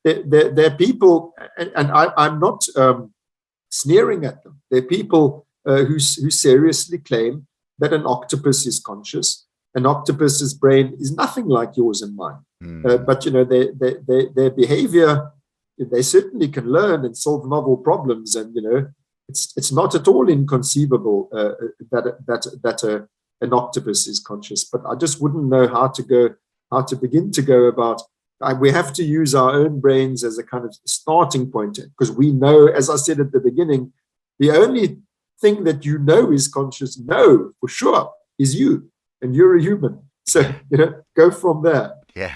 they're people, and I'm not sneering at them. They're people who seriously claim that an octopus is conscious. An octopus's brain is nothing like yours and mine. But their behavior, they certainly can learn and solve novel problems, and it's not at all inconceivable that an octopus is conscious. But I just wouldn't know how to begin to go about. We have to use our own brains as a kind of starting point, because we know, as I said at the beginning, the only thing that is conscious, for sure, is you, and you're a human. So go from there. Yeah.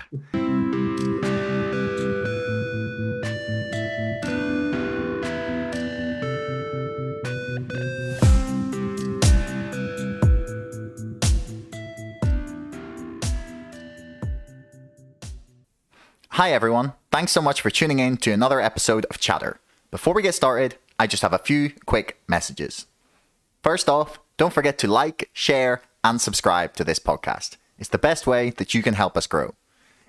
Hi everyone, thanks so much for tuning in to another episode of Chatter. Before we get started, I just have a few quick messages. First off, don't forget to like, share, and subscribe to this podcast. It's the best way that you can help us grow.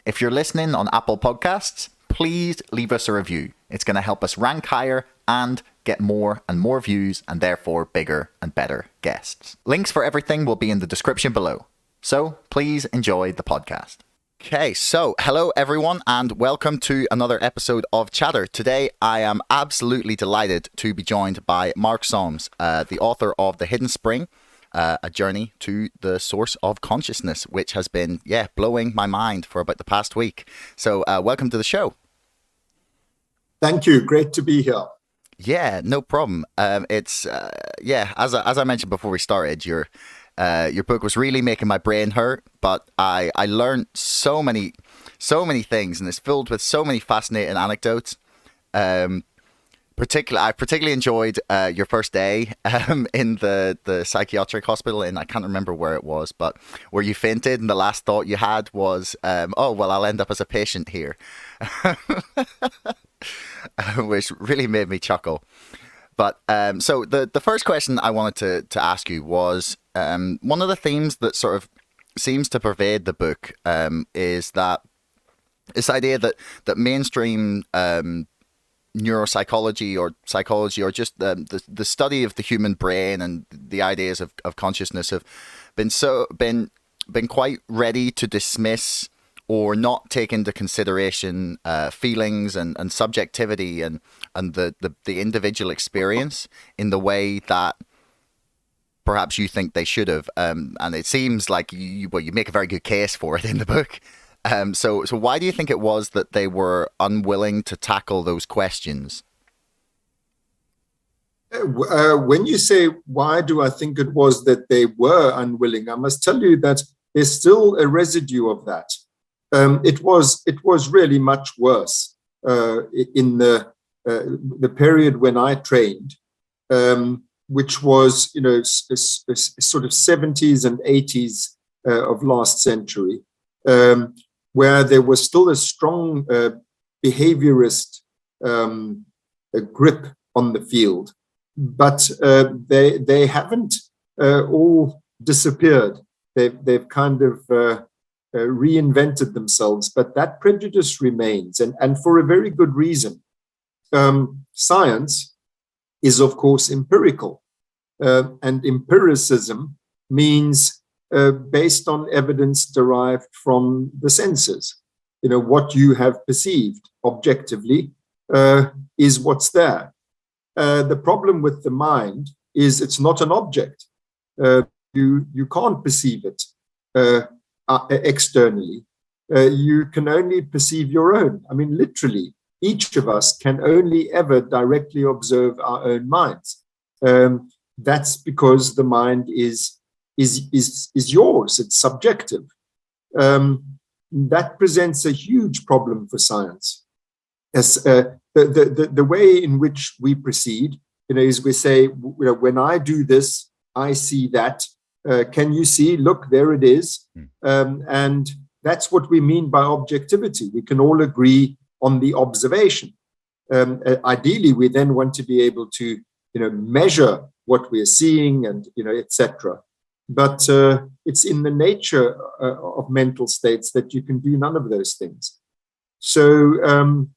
If you're listening on Apple Podcasts, please leave us a review. It's going to help us rank higher and get more and more views, and therefore bigger and better guests. Links for everything will be in the description below. So please enjoy the podcast. Okay, so hello everyone and welcome to another episode of Chatter. Today I am absolutely delighted to be joined by Mark Solms, the author of The Hidden Spring, a journey to the source of consciousness, which has been, blowing my mind for about the past week. So welcome to the show. Thank you. Great to be here. Yeah, no problem. As I mentioned before we started, your book was really making my brain hurt, but I learned so many things, and it's filled with so many fascinating anecdotes. I particularly enjoyed your first day in the psychiatric hospital, and I can't remember where it was, but where you fainted, and the last thought you had was, I'll end up as a patient here, which really made me chuckle. But so the first question I wanted to ask you was, one of the themes that sort of seems to pervade the book is that this idea that mainstream neuropsychology or psychology, or just the study of the human brain and the ideas of consciousness have been quite ready to dismiss or not take into consideration feelings and subjectivity and the individual experience in the way that perhaps you think they should have. And it seems like you make a very good case for it in the book. So why do you think it was that they were unwilling to tackle those questions? When you say, why do I think it was that they were unwilling, I must tell you that there's still a residue of that. It was really much worse in the period when I trained, which was sort of 70s and 80s of last century, where there was still a strong behaviorist grip on the field, but they haven't all disappeared. They've kind of reinvented themselves, but that prejudice remains, and for a very good reason. Science is, of course, empirical, and empiricism means based on evidence derived from the senses. What you have perceived objectively is what's there. The problem with the mind is it's not an object. You can't perceive it externally. You can only perceive your own. I mean, literally, each of us can only ever directly observe our own minds. That's because the mind is yours. It's subjective. That presents a huge problem for science. As the way in which we proceed, is we say, when I do this, I see that. Can you see? Look, there it is. And that's what we mean by objectivity. We can all agree on the observation. Ideally, we then want to be able to, measure what we're seeing and, etc. But it's in the nature of mental states that you can do none of those things. So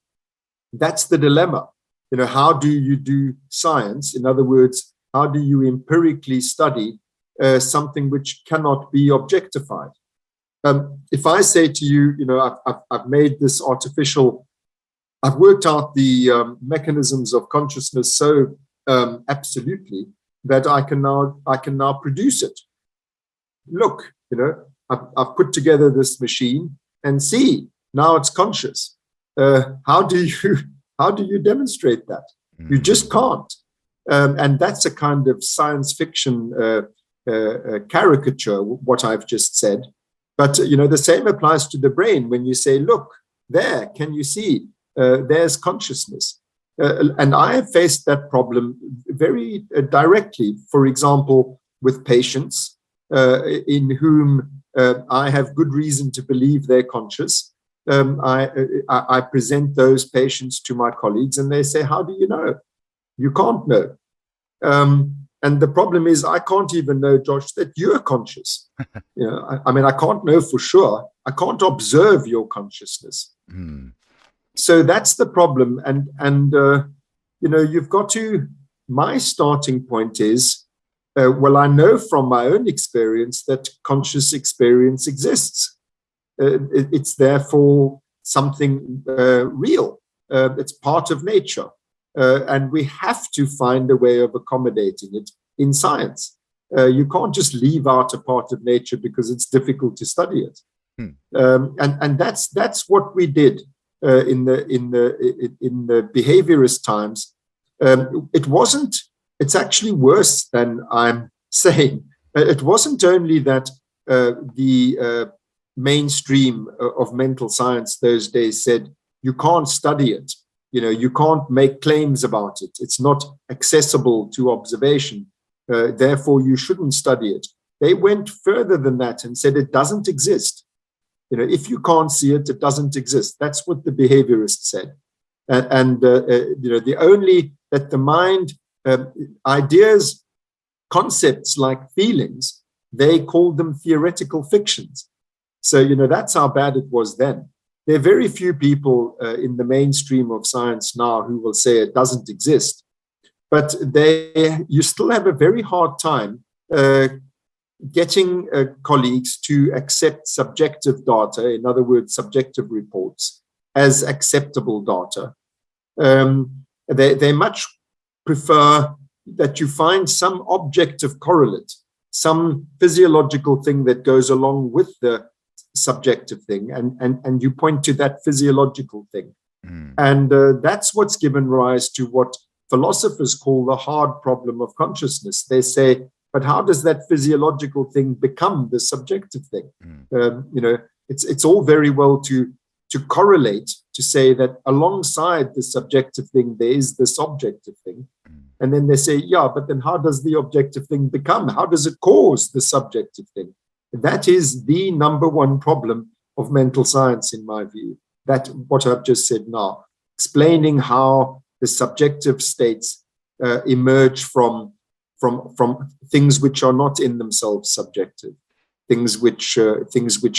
That's the dilemma. How do you do science? In other words, how do you empirically study something which cannot be objectified? If I say to you, I've made this artificial, I've worked out the mechanisms of consciousness so absolutely that I can now produce it. Look, I've put together this machine and see, now it's conscious. How do you demonstrate that? You just can't. And that's a kind of science fiction caricature, what I've just said. But, the same applies to the brain when you say, look, there, can you see? There's consciousness. And I have faced that problem very directly, for example, with patients in whom I have good reason to believe they're conscious. I present those patients to my colleagues and they say, how do you know? You can't know. And the problem is, I can't even know, Josh, that you're conscious. I can't know for sure. I can't observe your consciousness. So that's the problem. And you've got to, my starting point is, I know from my own experience that conscious experience exists. It's therefore something real. It's part of nature. And we have to find a way of accommodating it in science. You can't just leave out a part of nature because it's difficult to study it. And that's what we did in the behaviorist times. It's actually worse than I'm saying. It wasn't only that the mainstream of mental science those days said, you can't study it. You can't make claims about it. It's not accessible to observation. Therefore, you shouldn't study it. They went further than that and said it doesn't exist. If you can't see it, it doesn't exist. That's what the behaviorists said. The only that the mind, ideas, concepts like feelings, they called them theoretical fictions. So, that's how bad it was then. There are very few people in the mainstream of science now who will say it doesn't exist. But you still have a very hard time getting colleagues to accept subjective data, in other words, subjective reports, as acceptable data. They much prefer that you find some objective correlate, some physiological thing that goes along with the subjective thing, and you point to that physiological thing. And that's what's given rise to what philosophers call the hard problem of consciousness. They say, but how does that physiological thing become the subjective thing? It's all very well to correlate, to say that alongside the subjective thing, there is this objective thing. And then they say, yeah, but then how does the objective thing become? How does it cause the subjective thing? That is the number one problem of mental science, in my view. That what I've just said now, explaining how the subjective states emerge from things which are not in themselves subjective, things which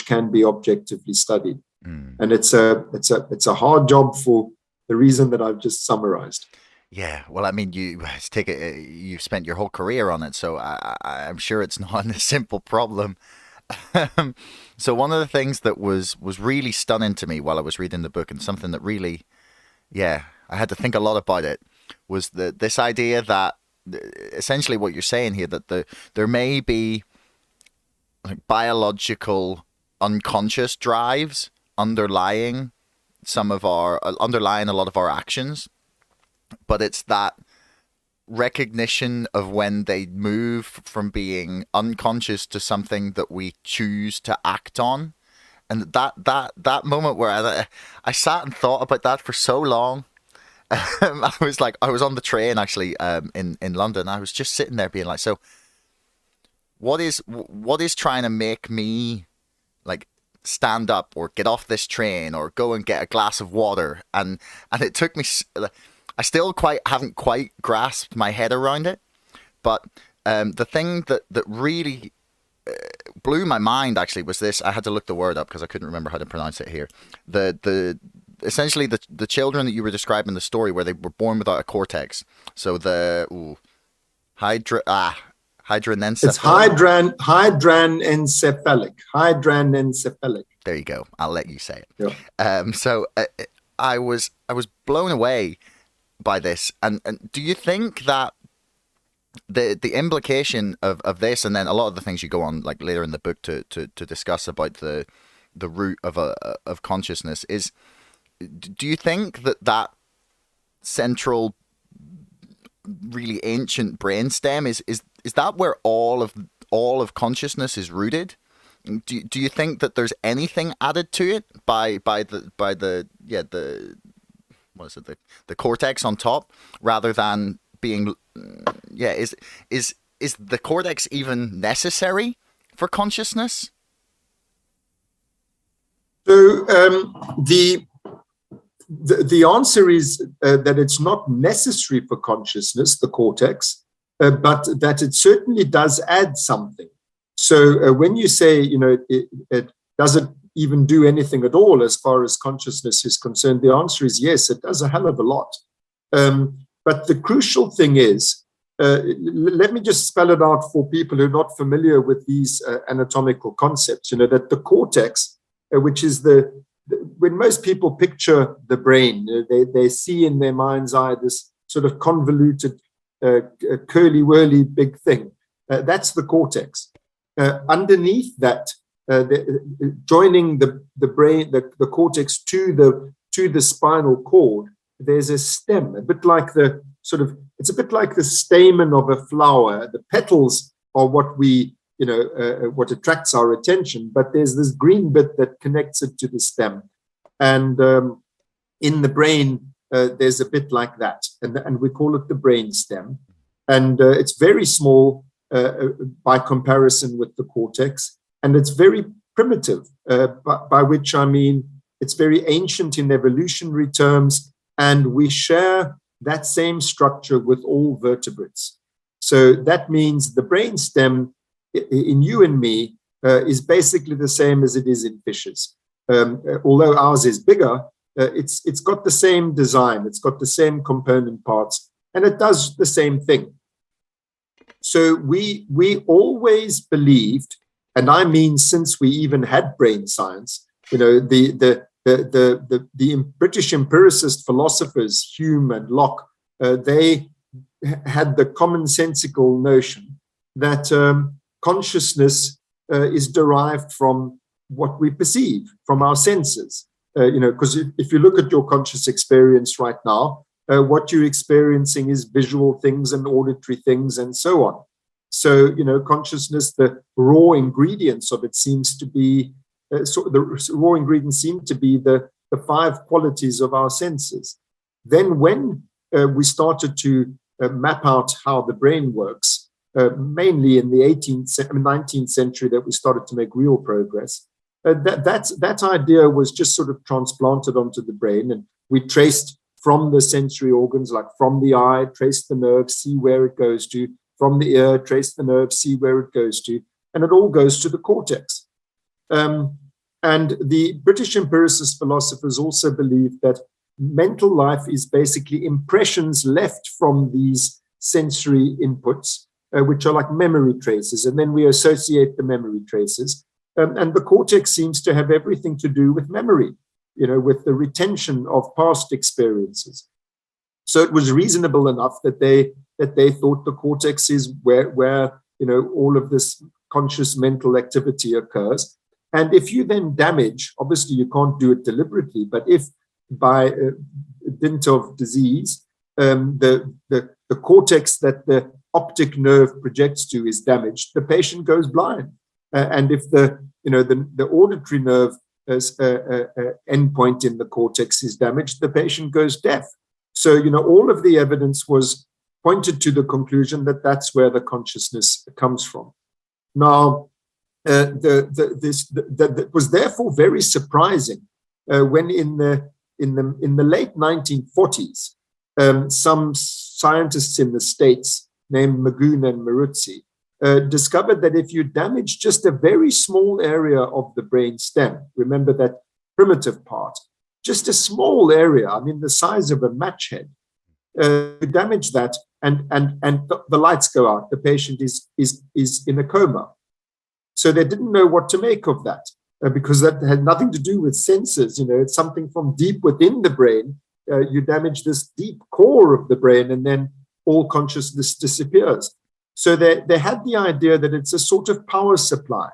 can be objectively studied. And it's a hard job for the reason that I've just summarized. Yeah, well, I mean, you've spent your whole career on it, so I'm sure it's not a simple problem. So one of the things that was really stunning to me while I was reading the book, and something that really, I had to think a lot about it, was this idea that essentially what you're saying here, that there may be like biological unconscious drives underlying a lot of our actions, but it's that recognition of when they move from being unconscious to something that we choose to act on. And that moment where I sat and thought about that for so long. I was on the train actually in London. I was just sitting there being like, so what is trying to make me like stand up or get off this train or go and get a glass of water? And it took me, I still haven't quite grasped my head around it. But the thing that really blew my mind actually was this. I had to look the word up because I couldn't remember how to pronounce it here. The essentially the children that you were describing in the story where they were born without a cortex. So the It's hydranencephalic. hydranencephalic. There you go. I'll let you say it. Yeah. So I was blown away by this. And do you think that the implication of this, and then a lot of the things you go on like later in the book to discuss about the root of consciousness is, do you think that central, really ancient brainstem is that where all of consciousness is rooted? Do you think that there's anything added to it by the what is it, the cortex on top, rather than being is the cortex even necessary for consciousness? So the answer is that it's not necessary for consciousness, the cortex, but that it certainly does add something. So when you say, it doesn't even do anything at all as far as consciousness is concerned, the answer is yes, it does a hell of a lot. But the crucial thing is, let me just spell it out for people who are not familiar with these anatomical concepts, that the cortex, which is when most people picture the brain, they see in their mind's eye this sort of convoluted, curly-whirly big thing. That's the cortex. Underneath that, joining the brain, the cortex to the spinal cord, there's a stem, a bit like it's a bit like the stamen of a flower. The petals are what what attracts our attention, but there's this green bit that connects it to the stem. And in the brain, there's a bit like that, and we call it the brain stem. And it's very small by comparison with the cortex, and it's very primitive, by which I mean it's very ancient in evolutionary terms, and we share that same structure with all vertebrates. So that means the brain stem in you and me is basically the same as it is in fishes. Although ours is bigger, it's got the same design, it's got the same component parts, and it does the same thing. So we always believed, and I mean since we even had brain science, the British empiricist philosophers, Hume and Locke, they had the commonsensical notion that consciousness is derived from what we perceive, from our senses. Because if you look at your conscious experience right now, what you're experiencing is visual things and auditory things and so on. So, consciousness, the raw ingredients of it seems to be, the raw ingredients seem to be the five qualities of our senses. Then when we started to map out how the brain works, mainly in the 19th century that we started to make real progress, that idea was just sort of transplanted onto the brain, and we traced from the sensory organs, like from the eye, trace the nerve, see where it goes to, from the ear, trace the nerve, see where it goes to, and it all goes to the cortex. And the British empiricist philosophers also believe that mental life is basically impressions left from these sensory inputs, which are like memory traces, and then we associate the memory traces. And the cortex seems to have everything to do with memory, with the retention of past experiences. So it was reasonable enough that they thought the cortex is where all of this conscious mental activity occurs. And if you then damage, obviously you can't do it deliberately, but if by dint of disease, the cortex that the optic nerve projects to is damaged, the patient goes blind. And if the auditory nerve endpoint in the cortex is damaged, the patient goes deaf. So, all of the evidence was pointed to the conclusion that that's where the consciousness comes from. Now, that was therefore very surprising when in the late 1940s, some scientists in the States named Magoon and Maruzzi discovered that if you damage just a very small area of the brain stem, remember that primitive part, just a small area, I mean, the size of a match head, you damage that, and the lights go out. The patient is in a coma. So they didn't know what to make of that, because that had nothing to do with senses. It's something from deep within the brain. You damage this deep core of the brain, and then all consciousness disappears. So they had the idea that it's a sort of power supply.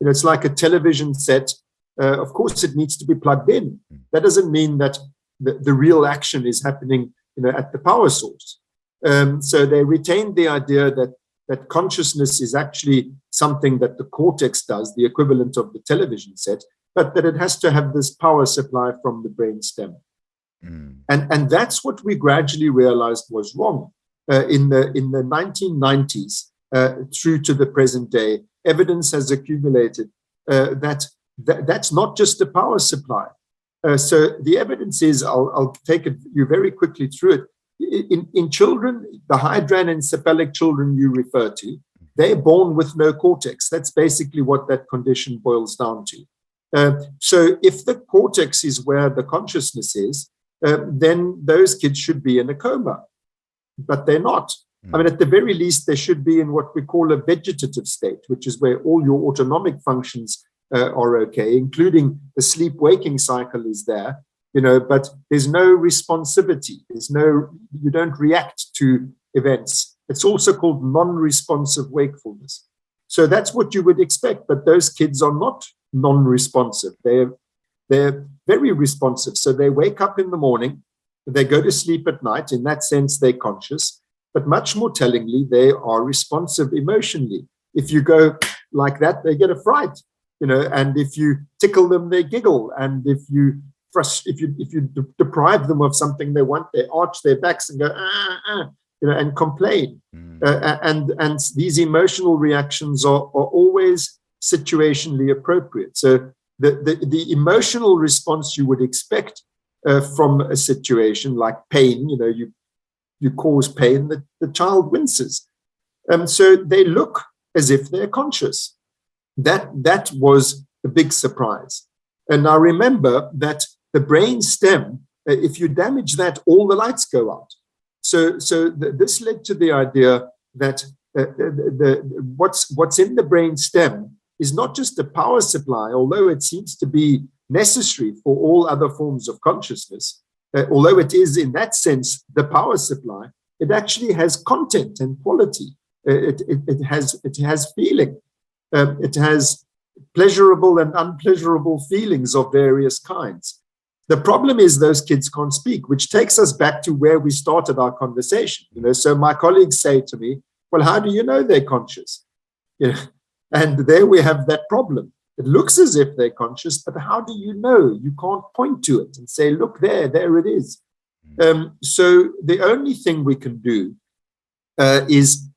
It's like a television set. Of course, it needs to be plugged in. That doesn't mean that the real action is happening, at the power source. So they retained the idea that consciousness is actually something that the cortex does, the equivalent of the television set, but that it has to have this power supply from the brain stem. And that's what we gradually realized was wrong. In the 1990s, through to the present day, evidence has accumulated that's not just a power supply. So the evidence is, I'll take you very quickly through it. In children, the hydranencephalic children you refer to, they're born with no cortex. That's basically what that condition boils down to. So if the cortex is where the consciousness is, then those kids should be in a coma, but they're not. I mean, at the very least, they should be in what we call a vegetative state, which is where all your autonomic functions are okay, including the sleep-waking cycle is there, but there's no responsivity. You don't react to events. It's also called non-responsive wakefulness. So that's what you would expect, but those kids are not non-responsive. They're very responsive. So they wake up in the morning, they go to sleep at night. In that sense, they're conscious, but much more tellingly, they are responsive emotionally. If you go like that, they get a fright, and if you tickle them, they giggle. And if you deprive them of something they want, they arch their backs and go, and complain. And these emotional reactions are always situationally appropriate. So the emotional response you would expect from a situation like pain, you cause pain, the child winces. So they look as if they're conscious. That was a big surprise. And I remember that the brain stem, if you damage that, all the lights go out. So this led to the idea that what's in the brain stem is not just a power supply, although it seems to be necessary for all other forms of consciousness. Although it is in that sense the power supply, it actually has content and quality. It has feeling. It has pleasurable and unpleasurable feelings of various kinds. The problem is those kids can't speak, which takes us back to where we started our conversation. So my colleagues say to me, "Well, how do you know they're conscious?" And there we have that problem. It looks as if they're conscious, but how do you know? You can't point to it and say, "Look there it is." So the only thing we can do is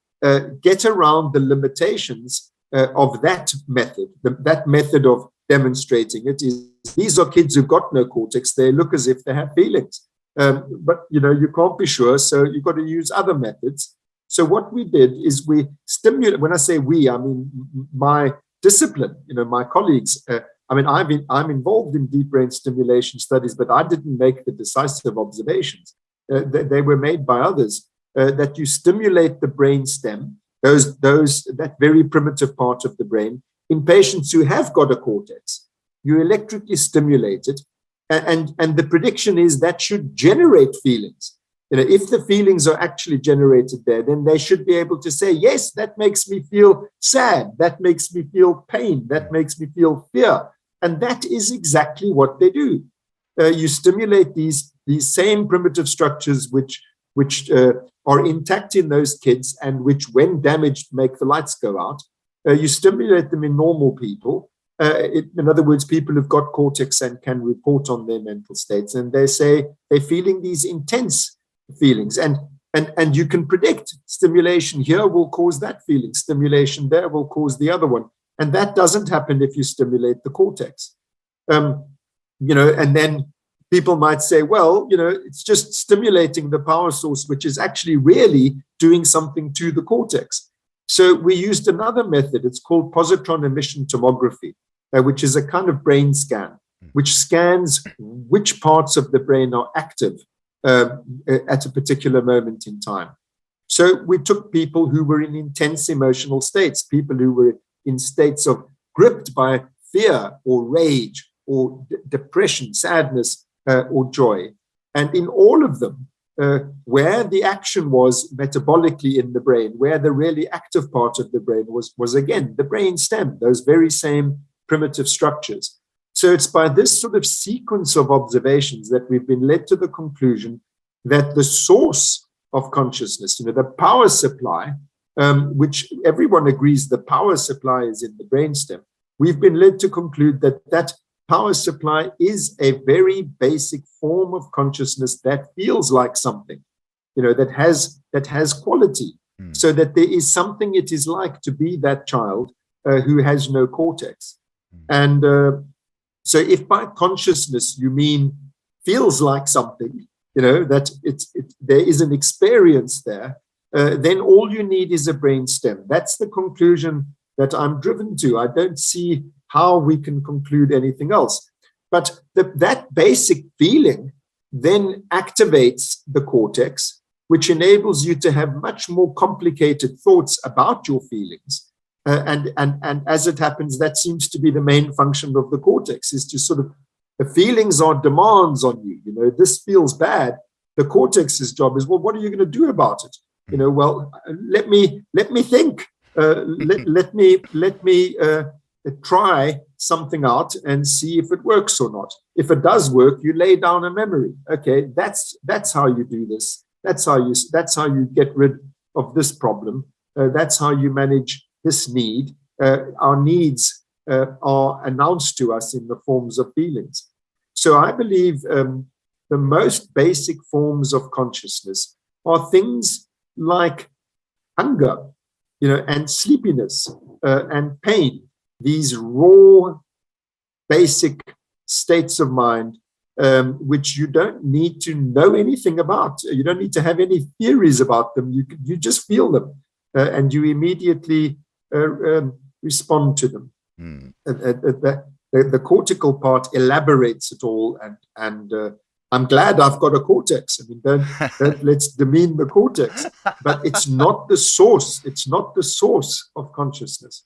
get around the limitations of that method. That method of demonstrating it is, these are kids who've got no cortex. They look as if they have feelings, but you can't be sure, so you've got to use other methods. So what we did is we stimulate. When I say we, I mean my discipline. My colleagues. I'm involved in deep brain stimulation studies, but I didn't make the decisive observations. They were made by others. That you stimulate the brain stem, that very primitive part of the brain, in patients who have got a cortex. You electrically stimulate it, and the prediction is that should generate feelings. If the feelings are actually generated there, then they should be able to say, yes, that makes me feel sad, that makes me feel pain, that makes me feel fear. And that is exactly what they do. You stimulate these same primitive structures which are intact in those kids and which, when damaged, make the lights go out. You stimulate them in normal people. In other words, people who've got cortex and can report on their mental states. And they say they're feeling these intense feelings. And you can predict stimulation here will cause that feeling. Stimulation there will cause the other one. And that doesn't happen if you stimulate the cortex. And then people might say, well, it's just stimulating the power source, which is actually really doing something to the cortex. So we used another method. It's called positron emission tomography, which is a kind of brain scan. which scans which parts of the brain are active at a particular moment in time. So we took people who were in intense emotional states, people who were in states of gripped by fear or rage or depression, sadness, or joy. And in all of them, where the action was metabolically in the brain, where the really active part of the brain was again, the brain stem, those very same primitive structures. So it's by this sort of sequence of observations that we've been led to the conclusion that the source of consciousness, the power supply, which everyone agrees the power supply is in the brainstem, we've been led to conclude that that power supply is a very basic form of consciousness that feels like something, that has quality, so that there is something it is like to be that child who has no cortex. And so if by consciousness you mean feels like something, that there is an experience there, then all you need is a brainstem. That's the conclusion that I'm driven to. I don't see how we can conclude anything else. But that basic feeling then activates the cortex, which enables you to have much more complicated thoughts about your feelings. And as it happens, that seems to be the main function of the cortex, is to sort of, the feelings are demands on you. This feels bad. The cortex's job is, well, what are you going to do about it? Well, let me think. Let me try something out and see if it works or not. If it does work, you lay down a memory. Okay, that's how you do this. That's how you get rid of this problem. That's how you manage this need. Our needs are announced to us in the forms of feelings. So I believe the most basic forms of consciousness are things like hunger, and sleepiness and pain. These raw, basic states of mind, which you don't need to know anything about. You don't need to have any theories about them. You just feel them, and you immediately respond to them. The cortical part elaborates it all, and I'm glad I've got a cortex. I mean, don't let's demean the cortex, but it's not the source. It's not the source of consciousness.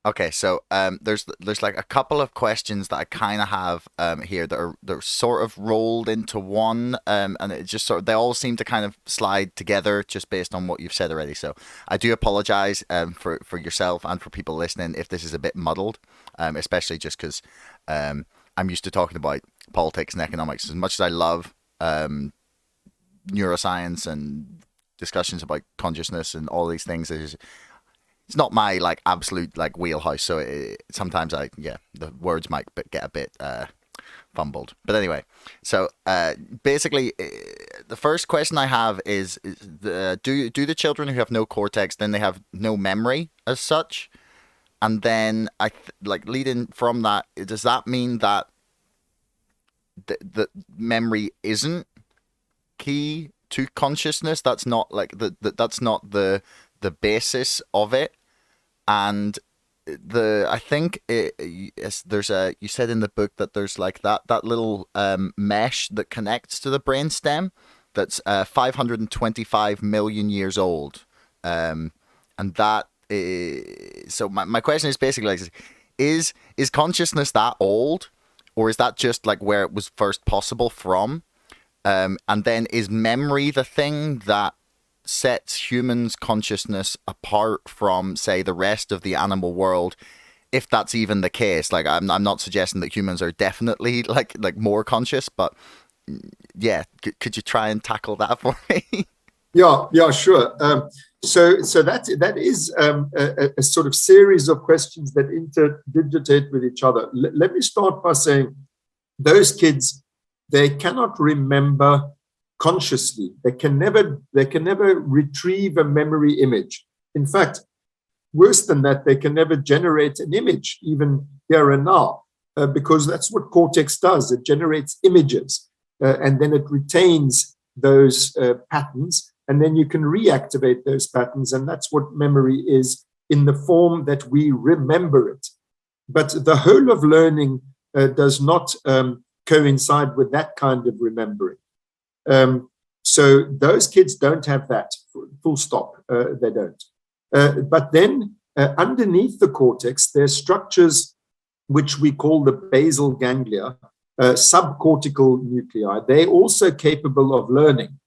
Okay, so there's like a couple of questions that I kind of have here that they're sort of rolled into one, and it just they all seem to kind of slide together just based on what you've said already. So I do apologize for yourself and for people listening if this is a bit muddled, especially just because I'm used to talking about politics and economics. As much as I love neuroscience and discussions about consciousness and all these things, it's not my absolute wheelhouse. So sometimes the words might get a bit fumbled. But anyway, so basically, the first question I have is do the children who have no cortex, then they have no memory as such? And then leading from that, does that mean that the memory isn't key to consciousness? That's not that's not the basis of it. And I think there's you said in the book that there's that little mesh that connects to the brainstem that's 525 million years old, and that. So my question is basically is consciousness that old, or is that just where it was first possible from? And then is memory the thing that sets humans' consciousness apart from, say, the rest of the animal world, if that's even the case? I'm not suggesting that humans are definitely more conscious, but yeah, could you try and tackle that for me? Yeah, sure. So that is a sort of series of questions that interdigitate with each other. Let me start by saying those kids, they cannot remember consciously. They can never retrieve a memory image. In fact, worse than that, they can never generate an image, even here and now, because that's what cortex does. It generates images, and then it retains those patterns. And then you can reactivate those patterns. And that's what memory is in the form that we remember it. But the whole of learning does not coincide with that kind of remembering. So those kids don't have that, full stop, they don't. But then underneath the cortex, there's structures which we call the basal ganglia, subcortical nuclei. They're also capable of learning.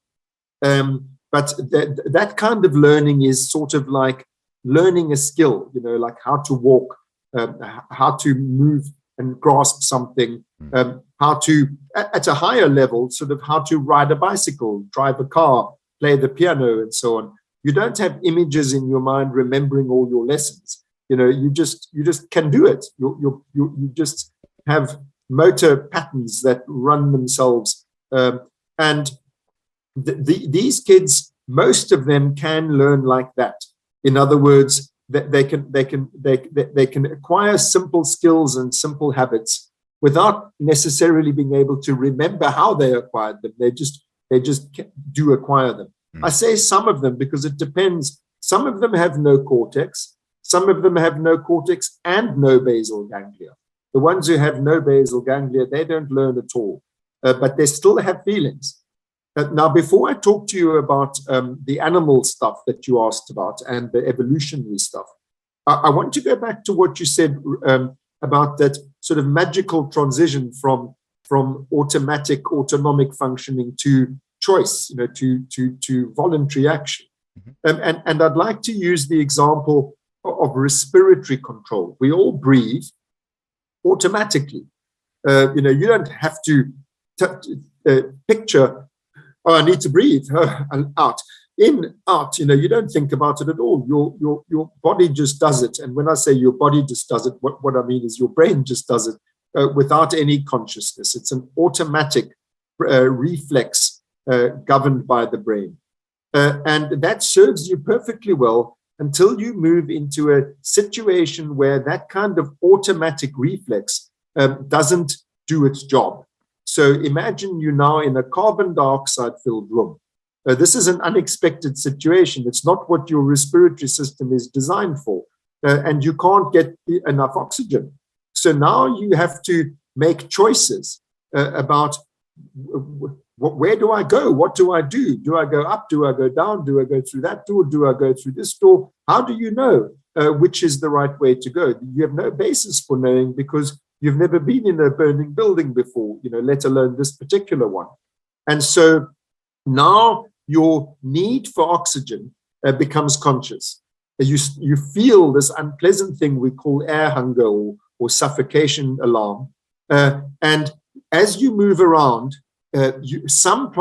But that kind of learning is sort of like learning a skill, like how to walk, how to move and grasp something, how to, at a higher level, sort of how to ride a bicycle, drive a car, play the piano, and so on. You don't have images in your mind remembering all your lessons. You just can do it. You just have motor patterns that run themselves. And these kids, most of them can learn like that. In other words, they can acquire simple skills and simple habits without necessarily being able to remember how they acquired them. They just do acquire them. I say some of them because it depends. Some of them have no cortex. Some of them have no cortex and no basal ganglia. The ones who have no basal ganglia, they don't learn at all, but they still have feelings. Now, before I talk to you about the animal stuff that you asked about and the evolutionary stuff, I want to go back to what you said about that sort of magical transition from automatic autonomic functioning to choice, to voluntary action. And I'd like to use the example of respiratory control. We all breathe automatically. You don't have to picture, oh, I need to breathe, and out. In, out, you don't think about it at all. Your body just does it. And when I say your body just does it, what I mean is your brain just does it without any consciousness. It's an automatic reflex governed by the brain. And that serves you perfectly well until you move into a situation where that kind of automatic reflex doesn't do its job. So imagine you're now in a carbon dioxide-filled room. This is an unexpected situation. It's not what your respiratory system is designed for, and you can't get enough oxygen. So now you have to make choices about where do I go? What do I do? Do I go up? Do I go down? Do I go through that door? Do I go through this door? How do you know which is the right way to go? You have no basis for knowing because you've never been in a burning building before, let alone this particular one. And so now your need for oxygen becomes conscious. You feel this unpleasant thing we call air hunger or suffocation alarm. And as you move around, some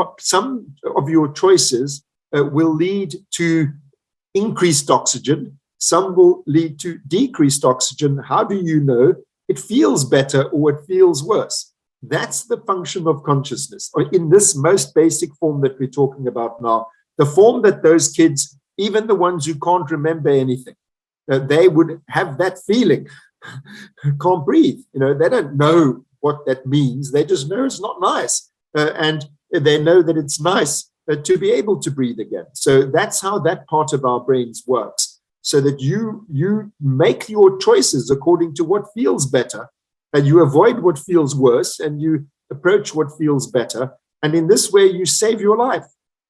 of your choices will lead to increased oxygen. Some will lead to decreased oxygen. How do you know? It feels better or it feels worse. That's the function of consciousness, or in this most basic form that we're talking about now, the form that those kids, even the ones who can't remember anything, they would have that feeling, can't breathe. They don't know what that means. They just know it's not nice. And they know that it's nice to be able to breathe again. So that's how that part of our brains works, so that you make your choices according to what feels better, and you avoid what feels worse, and you approach what feels better. And in this way, you save your life.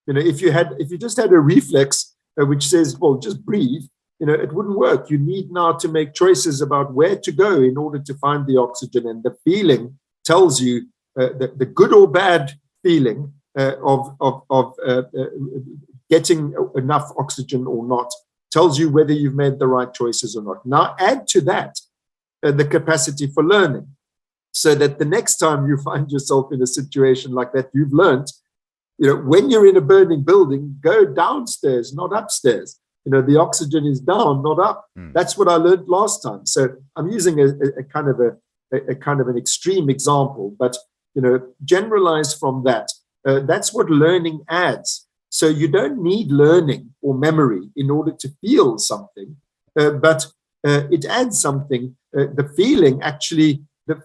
If you just had a reflex which says, well, just breathe, it wouldn't work. You need now to make choices about where to go in order to find the oxygen. And the feeling tells you the good or bad feeling of getting enough oxygen or not tells you whether you've made the right choices or not. Now add to that the capacity for learning, so that the next time you find yourself in a situation like that, you've learned, when you're in a burning building, go downstairs, not upstairs. The oxygen is down, not up. That's what I learned last time. So I'm using a kind of an extreme example, but generalize from that. That's what learning adds. So you don't need learning or memory in order to feel something, but it adds something. The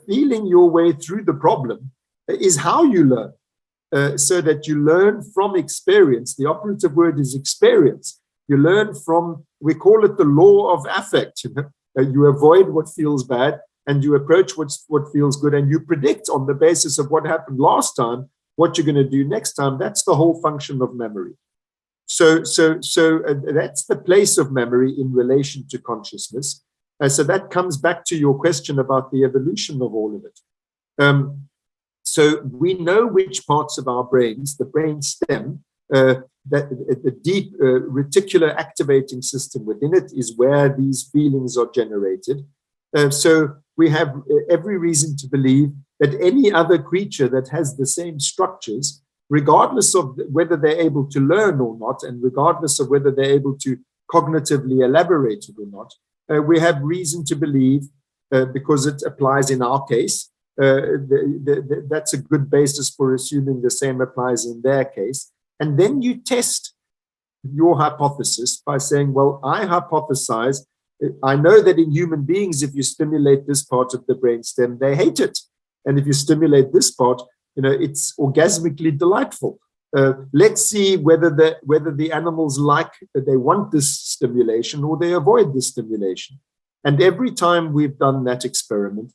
feeling your way through the problem is how you learn, so that you learn from experience. The operative word is experience. You learn from, we call it the law of affect. You avoid what feels bad. and you approach what feels good, and you predict on the basis of what happened last time what you're going to do next time. That's the whole function of memory. So that's the place of memory in relation to consciousness. So that comes back to your question about the evolution of all of it. So we know which parts of our brains, the brain stem, that the deep reticular activating system within it is where these feelings are generated. So we have every reason to believe that any other creature that has the same structures, regardless of whether they're able to learn or not, and regardless of whether they're able to cognitively elaborate it or not, we have reason to believe, because it applies in our case, that's a good basis for assuming the same applies in their case. And then you test your hypothesis by saying, well, I hypothesize, I know that in human beings, if you stimulate this part of the brainstem, they hate it. And if you stimulate this part, it's orgasmically delightful. Let's see whether the animals they want this stimulation or they avoid this stimulation. And every time we've done that experiment,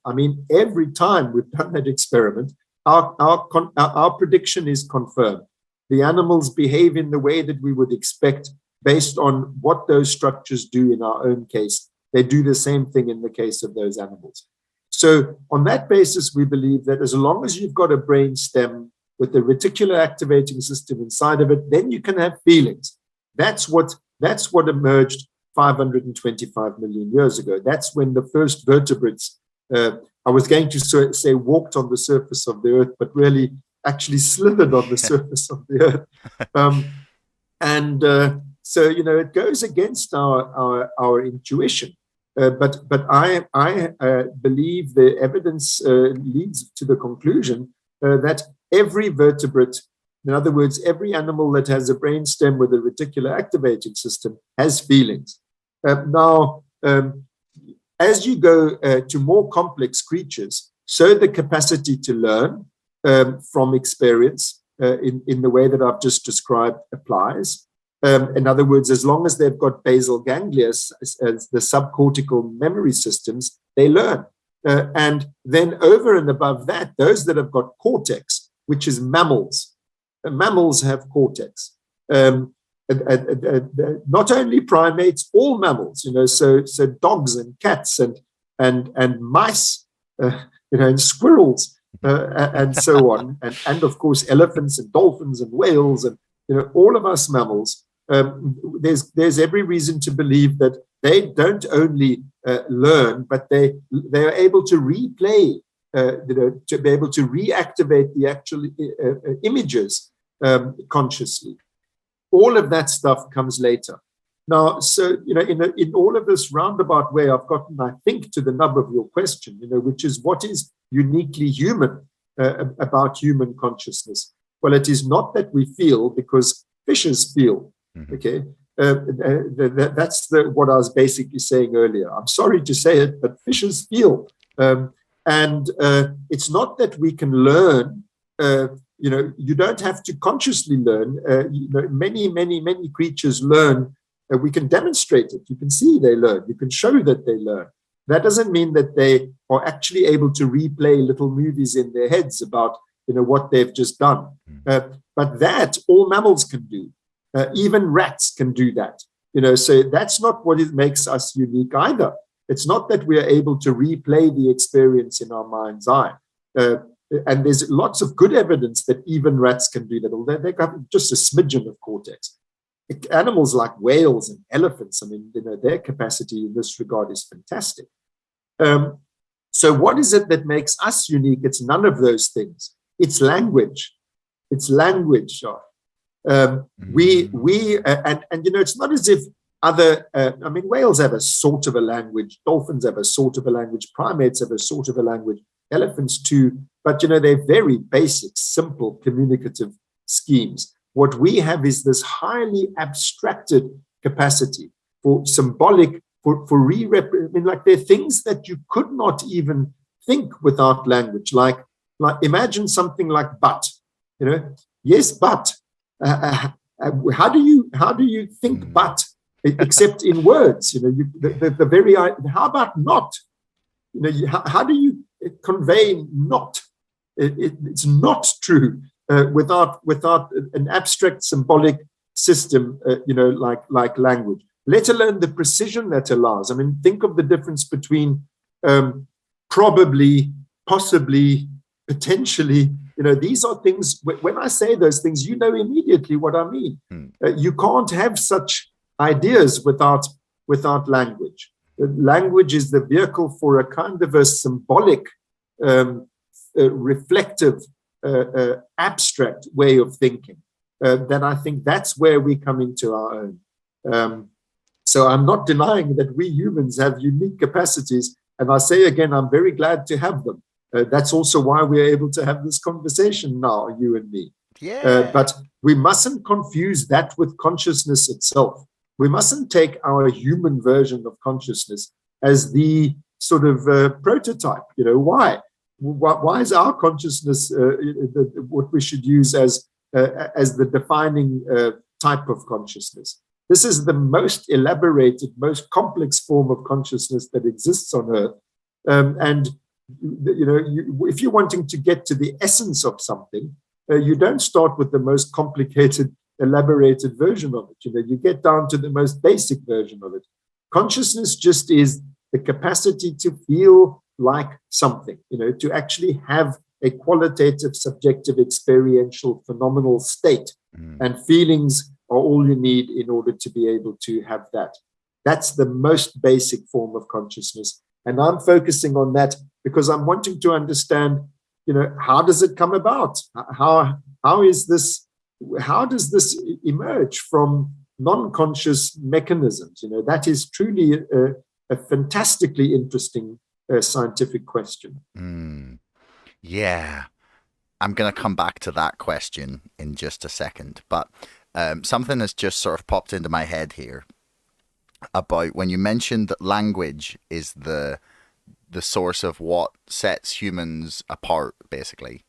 our prediction is confirmed. The animals behave in the way that we would expect based on what those structures do in our own case. They do the same thing in the case of those animals. So on that basis, we believe that as long as you've got a brain stem with the reticular activating system inside of it, then you can have feelings. That's what emerged 525 million years ago. That's when the first vertebrates, I was going to say walked on the surface of the earth, but really actually slithered on the surface of the earth. So it goes against our intuition. But I believe the evidence leads to the conclusion that every vertebrate, in other words, every animal that has a brainstem with a reticular activating system, has feelings. Now, as you go to more complex creatures, so the capacity to learn from experience in the way that I've just described applies. In other words, as long as they've got basal ganglia as the subcortical memory systems, they learn. And then over and above that, those that have got cortex, which is mammals. Mammals have cortex. Not only primates, all mammals. So dogs and cats and mice, and squirrels, and so on, and of course elephants and dolphins and whales, and all of us mammals. There's every reason to believe that they don't only learn, but they are able to replay, to be able to reactivate the actual images consciously. All of that stuff comes later. Now, so in all of this roundabout way, I've gotten, I think, to the nub of your question, which is what is uniquely human about human consciousness. Well, it is not that we feel, because fishes feel. Okay, that's what I was basically saying earlier. I'm sorry to say it, but fishes feel, and it's not that we can learn. You don't have to consciously learn. Many creatures learn. We can demonstrate it. You can see they learn. You can show that they learn. That doesn't mean that they are actually able to replay little movies in their heads about what they've just done. But that all mammals can do. Even rats can do that. So that's not what makes us unique either. It's not that we are able to replay the experience in our mind's eye. And there's lots of good evidence that even rats can do that, although they have just a smidgen of cortex. Animals like whales and elephants, their capacity in this regard is fantastic. So what is it that makes us unique? It's none of those things. It's language. It's language. It's not as if whales have a sort of a language, dolphins have a sort of a language, primates have a sort of a language, elephants too, but they're very basic, simple communicative schemes. What we have is this highly abstracted capacity for symbolic, for like there are things that you could not even think without language, like imagine something like but, yes, but. How do you think but, except in words? The very how about not? How do you convey not? It's not true without an abstract symbolic system, like language, let alone the precision that allows. I mean, think of the difference between probably, possibly, potentially. These are things, when I say those things, immediately what I mean. You can't have such ideas without language. Language is the vehicle for a kind of a symbolic, reflective, abstract way of thinking. Then I think that's where we come into our own. So I'm not denying that we humans have unique capacities. And I say again, I'm very glad to have them. That's also why we're able to have this conversation now, you and me. Yeah. But we mustn't confuse that with consciousness itself. We mustn't take our human version of consciousness as the sort of prototype. Why? Why is our consciousness what we should use as the defining type of consciousness? This is the most elaborated, most complex form of consciousness that exists on Earth. And if you're wanting to get to the essence of something, you don't start with the most complicated, elaborated version of it. You get down to the most basic version of it. Consciousness just is the capacity to feel like something, to actually have a qualitative, subjective, experiential, phenomenal state. And feelings are all you need in order to be able to have that. That's the most basic form of consciousness. And I'm focusing on that because I'm wanting to understand, how does it come about? How does this emerge from non-conscious mechanisms? That is truly a fantastically interesting scientific question. Yeah. I'm going to come back to that question in just a second, but something has just sort of popped into my head here about when you mentioned that language is the source of what sets humans apart, basically.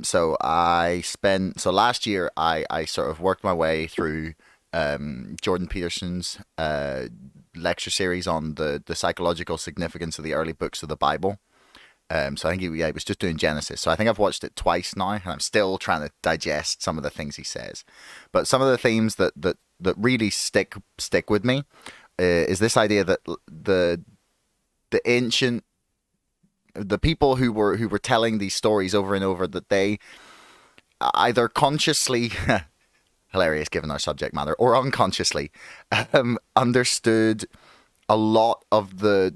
So last year I sort of worked my way through Jordan Peterson's lecture series on the psychological significance of the early books of the Bible. So I think he was just doing Genesis. So I think I've watched it twice now, and I'm still trying to digest some of the things he says. But some of the themes that really stick with me is this idea that the people who were telling these stories over and over, that they either consciously hilarious given our subject matter, or unconsciously understood a lot of the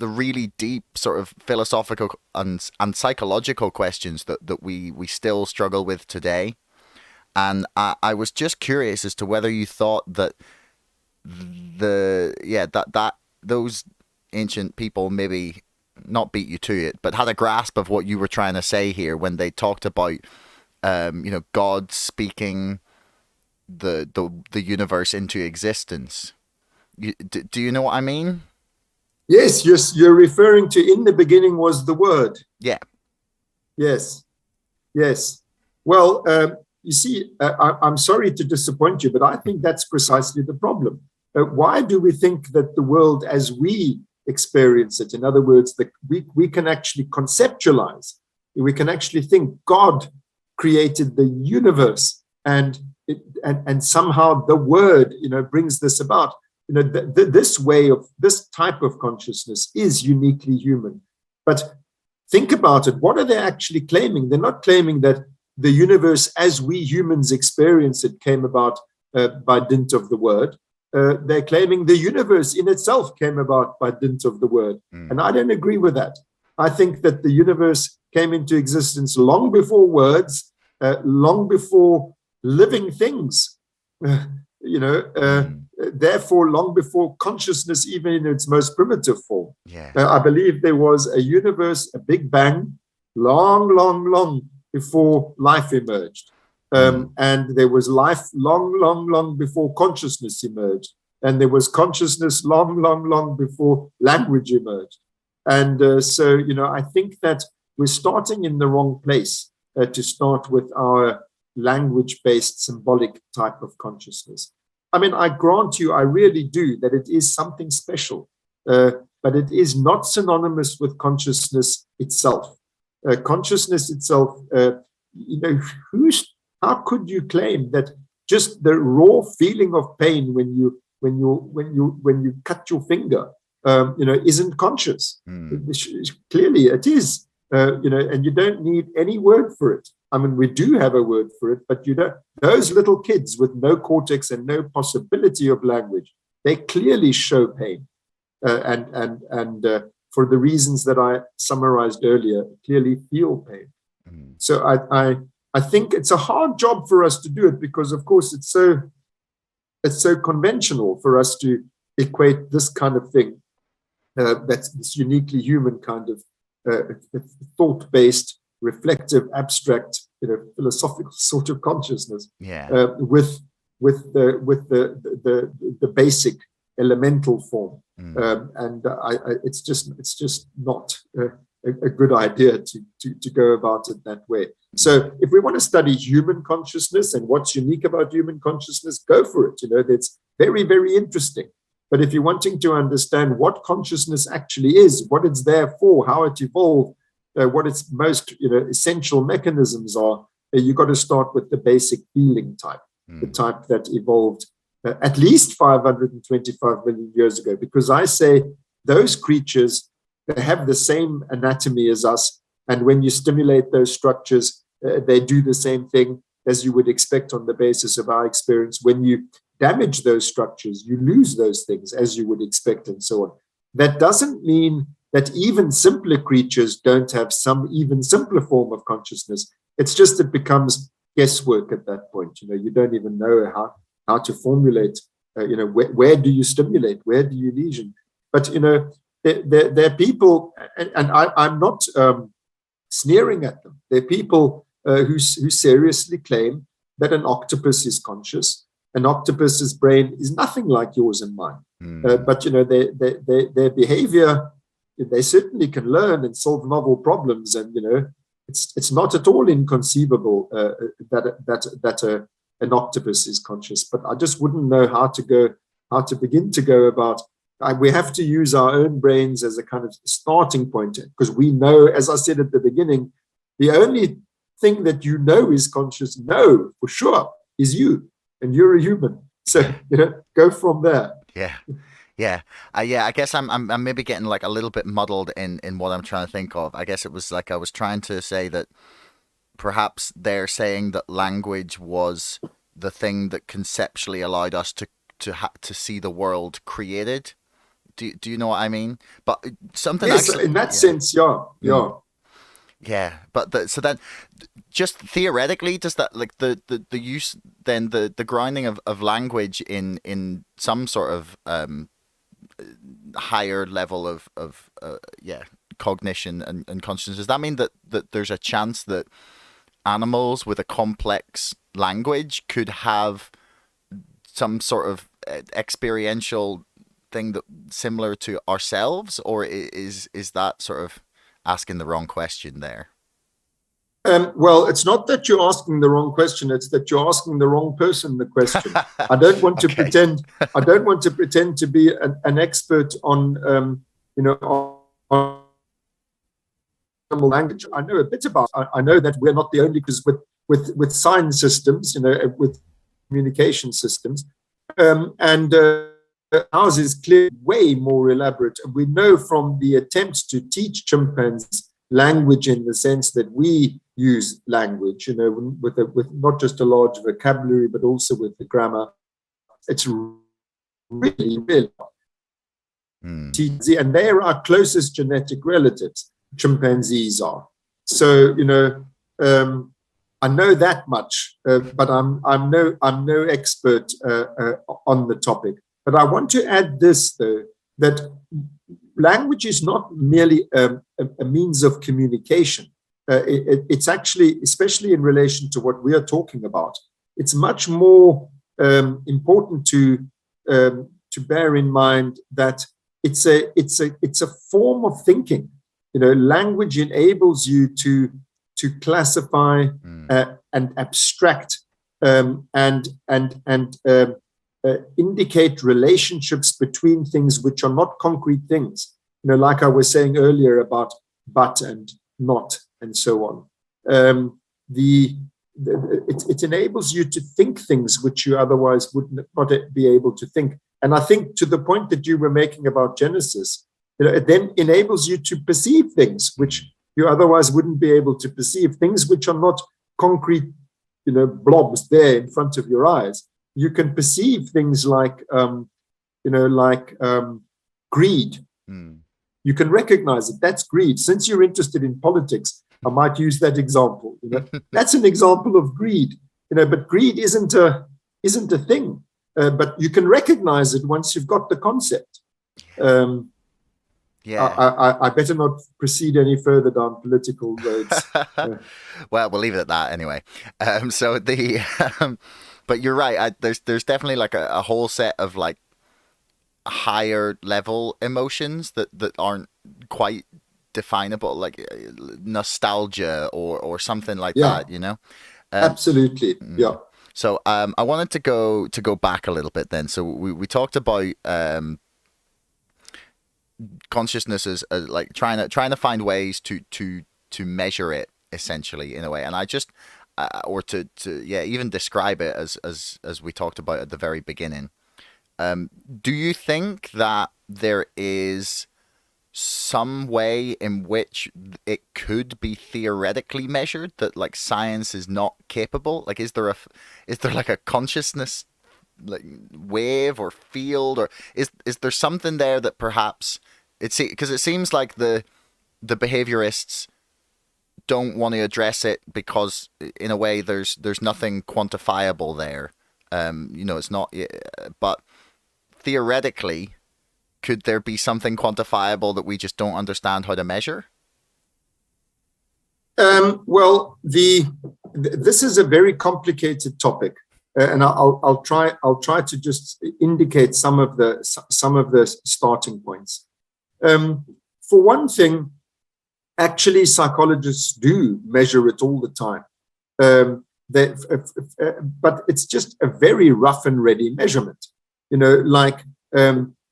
really deep sort of philosophical and psychological questions that we still struggle with today. And I was just curious as to whether you thought that those ancient people maybe not beat you to it, but had a grasp of what you were trying to say here when they talked about God speaking the universe into existence. Do you know what I mean? Yes, you're referring to in the beginning was the word. Yeah. Yes. Well, you see, I'm sorry to disappoint you, but I think that's precisely the problem. Why do we think that the world as we experience it, in other words, that we can actually conceptualize, we can actually think God created the universe and somehow the word, brings this about. This type of consciousness is uniquely human. But think about it. What are they actually claiming? They're not claiming that the universe as we humans experience it came about by dint of the word. They're claiming the universe in itself came about by dint of the word. And I don't agree with that. I think that the universe came into existence long before words, long before living things. Therefore, long before consciousness, even in its most primitive form. Yeah. I believe there was a universe, a big bang, long before life emerged. And there was life long before consciousness emerged. And there was consciousness long before language emerged. And so, I think that we're starting in the wrong place to start with our language-based symbolic type of consciousness. I mean, I grant you, I really do, that it is something special. but it is not synonymous with consciousness itself. Consciousness itself, how could you claim that just the raw feeling of pain when you cut your finger, isn't conscious? Clearly, it is. And you don't need any word for it. I mean, we do have a word for it, but those little kids with no cortex and no possibility of language, they clearly show pain. And for the reasons that I summarized earlier, clearly feel pain. So I think it's a hard job for us to do it because, of course, it's so conventional for us to equate this kind of thing, that's this uniquely human kind of thought-based, reflective, abstract, philosophical sort of consciousness, with the basic elemental form, it's just not a good idea to go about it that way. So, if we want to study human consciousness and what's unique about human consciousness, go for it. That's very, very interesting. But if you're wanting to understand what consciousness actually is, what it's there for, how it evolved, what its most essential mechanisms are, you've got to start with the basic feeling type, the type that evolved at least 525 million years ago. Because I say those creatures, they have the same anatomy as us, and when you stimulate those structures, they do the same thing as you would expect on the basis of our experience. When you damage those structures, you lose those things as you would expect, and so on. That doesn't mean that even simpler creatures don't have some even simpler form of consciousness. It's just it becomes guesswork at that point. You don't even know how to formulate, where do you stimulate, where do you lesion? But, there are people, and I'm not sneering at them. There are people who seriously claim that an octopus is conscious. An octopus's brain is nothing like yours and mine. But their behavior, they certainly can learn and solve novel problems, and it's not at all inconceivable that an octopus is conscious. But I just wouldn't know how to begin to go about. We have to use our own brains as a kind of starting point, because we know, as I said at the beginning, the only thing that is conscious, for sure, is you. And you're a human, so go from there. I guess I'm maybe getting like a little bit muddled in what I'm trying to think of. I guess it was like I was trying to say that perhaps they're saying that language was the thing that conceptually allowed us to see the world created. Do you know what I mean? But something actually, in that sense, yeah. Yeah, but so then, just theoretically, does that like the use then the grounding of language in some sort of higher level of cognition and consciousness, does that mean that there's a chance that animals with a complex language could have some sort of experiential thing that similar to ourselves, or is that sort of asking the wrong question there? Well, it's not that you're asking the wrong question; it's that you're asking the wrong person the question. I don't want to pretend. I don't want to pretend to be an expert on, on animal language. I know a bit about. I know that we're not the only, because with sign systems, with communication systems, and ours is clearly way more elaborate. And we know from the attempts to teach chimpanzees language in the sense that we use language, with not just a large vocabulary, but also with the grammar. It's really, really and they are our closest genetic relatives. Chimpanzees are. So, I know that much, but I'm no expert on the topic. But I want to add this, though, that language is not merely a means of communication. It's actually, especially in relation to what we are talking about, it's much more important to bear in mind that it's a form of thinking. Language enables you to classify and abstract and indicate relationships between things which are not concrete things. Like I was saying earlier about but and not and so on. It enables you to think things which you otherwise would not be able to think. And I think to the point that you were making about Genesis, it then enables you to perceive things which you otherwise wouldn't be able to perceive, things which are not concrete, blobs there in front of your eyes. You can perceive things like greed. You can recognize it. That's greed. Since you're interested in politics, I might use that example. That's an example of greed. But greed isn't a thing. But you can recognize it once you've got the concept. I better not proceed any further down political roads. Well, we'll leave it at that anyway. But you're right. There's definitely like a whole set of like higher level emotions that aren't quite definable, like nostalgia or something like that. Absolutely. Yeah. So I wanted to go back a little bit then. So we talked about consciousness as like trying to find ways to measure it essentially in a way, and I just or to even describe it as we talked about at the very beginning. Do you think that there is some way in which it could be theoretically measured that like science is not capable? Like, is there like a consciousness like wave or field, or is there something there that perhaps because it seems like the behaviorists don't want to address it because in a way there's nothing quantifiable there. It's not, but theoretically, could there be something quantifiable that we just don't understand how to measure? Well, this is a very complicated topic, and I'll try to just indicate some of the starting points. For one thing, actually, psychologists do measure it all the time, but it's just a very rough and ready measurement. Like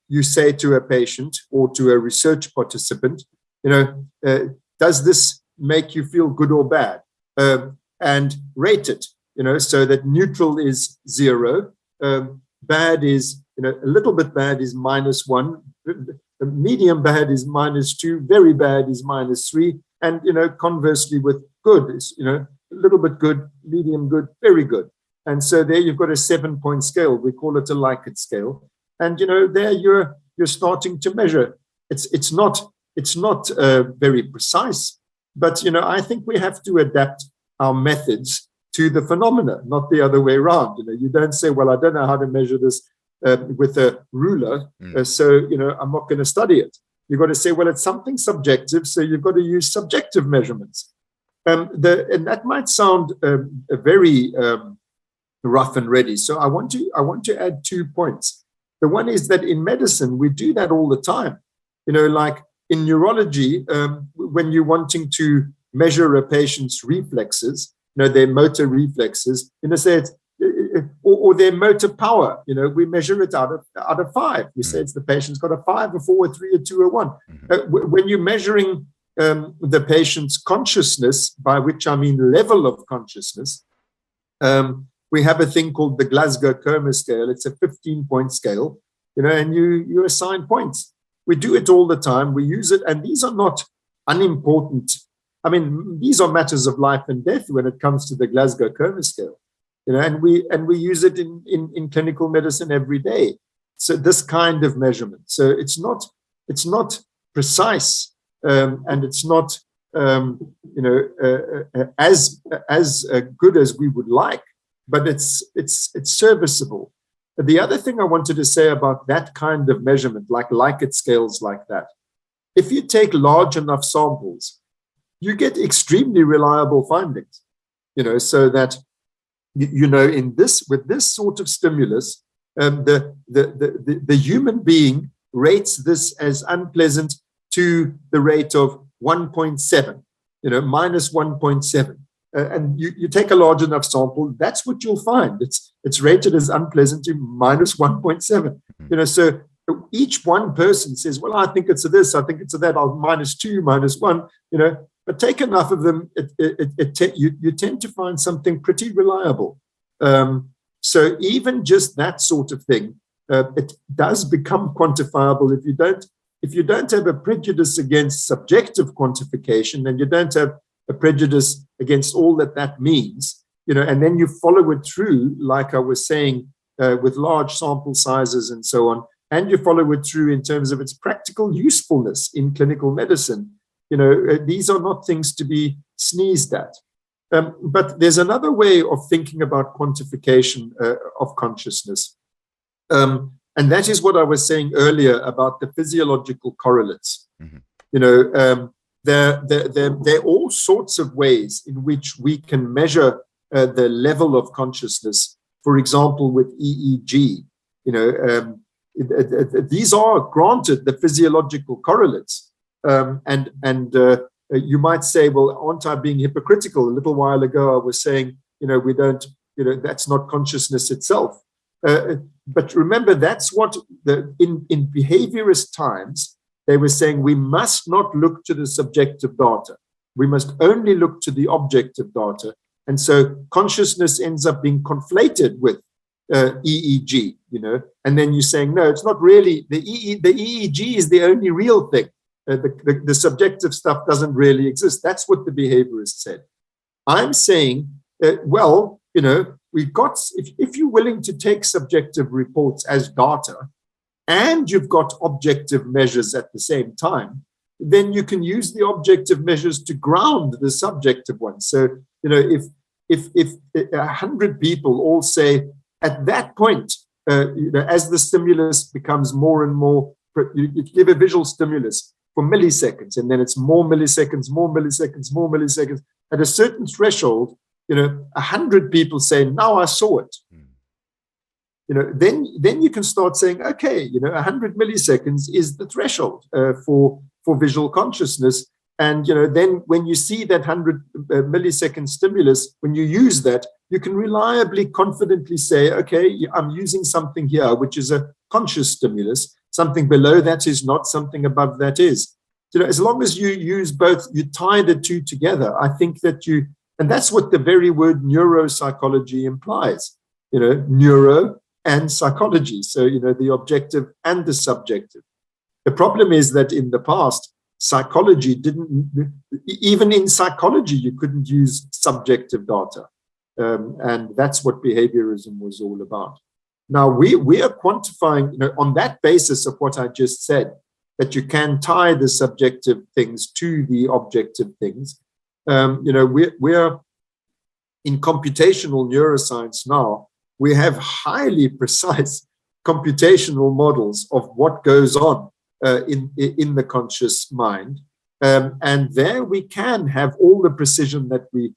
you say to a patient or to a research participant, does this make you feel good or bad? And rate it, so that neutral is 0, bad is, a little bit bad is -1, medium bad is -2, very bad is -3, and, conversely with good is, a little bit good, medium good, very good. And so there you've got a 7-point scale. We call it a Likert scale. And, there you're starting to measure. It's not very precise, but, I think we have to adapt our methods to the phenomena, not the other way around. You don't say, well, I don't know how to measure this with a ruler, so, I'm not going to study it. You've got to say, well, it's something subjective, so you've got to use subjective measurements. And that might sound very rough and ready. So I want to add 2 points. The one is that in medicine, we do that all the time. Like in neurology, when you're wanting to measure a patient's reflexes, their motor reflexes, say it's, or their motor power, we measure it out of 5. We say it's the patient's got a 5, a 4, a 3, a 2, a 1. When you're measuring the patient's consciousness, by which I mean level of consciousness, we have a thing called the Glasgow Coma scale. It's a 15-point scale, and you assign points. We do it all the time. We use it, and these are not unimportant. I mean, these are matters of life and death when it comes to the Glasgow Coma scale, and we use it in clinical medicine every day. So this kind of measurement. So it's not precise, and it's not as good as we would like, but it's serviceable. The other thing I wanted to say about that kind of measurement, like Likert scales like that, if you take large enough samples, you get extremely reliable findings. So that with this sort of stimulus, the human being rates this as unpleasant to the rate of 1.7, minus 1.7. and you take a large enough sample, that's what you'll find. It's rated as unpleasant to minus 1.7. So each one person says, well, I think it's a this, I think it's a that, I'll minus 2, minus 1, but take enough of them, you tend to find something pretty reliable. So even just that sort of thing, it does become quantifiable if you don't have a prejudice against subjective quantification, and you don't have a prejudice against all that means, and then you follow it through, like I was saying, with large sample sizes and so on, and you follow it through in terms of its practical usefulness in clinical medicine. These are not things to be sneezed at. But there's another way of thinking about quantification of consciousness. And that is what I was saying earlier about the physiological correlates. There are all sorts of ways in which we can measure the level of consciousness. For example, with EEG, these are granted the physiological correlates. You might say, well, aren't I being hypocritical? A little while ago, I was saying, we don't, that's not consciousness itself. But remember, that's what in behaviorist times, they were saying we must not look to the subjective data. We must only look to the objective data. And so consciousness ends up being conflated with EEG, and then you're saying, no, it's not really, the EEG is the only real thing. The subjective stuff doesn't really exist. That's what the behaviorist said. I'm saying, we've got, if you're willing to take subjective reports as data, and you've got objective measures at the same time, then you can use the objective measures to ground the subjective ones. So, if 100 people all say at that point, as the stimulus becomes more and more, you give a visual stimulus for milliseconds, and then it's more milliseconds, more milliseconds, more milliseconds. At a certain threshold, 100 people say, now I saw it. Then you can start saying, okay, 100 milliseconds is the threshold for visual consciousness. And, then when you see that 100 millisecond stimulus, when you use that, you can reliably, confidently say, okay, I'm using something here, which is a conscious stimulus. Something below that is not, something above that is. As long as you use both, you tie the two together, I think that and that's what the very word neuropsychology implies, neuro and psychology. So, the objective and the subjective. The problem is that in the past, psychology even in psychology, you couldn't use subjective data. And that's what behaviorism was all about. Now, we are quantifying, on that basis of what I just said, that you can tie the subjective things to the objective things. We're in computational neuroscience now, we have highly precise computational models of what goes on in the conscious mind. And there we can have all the precision that we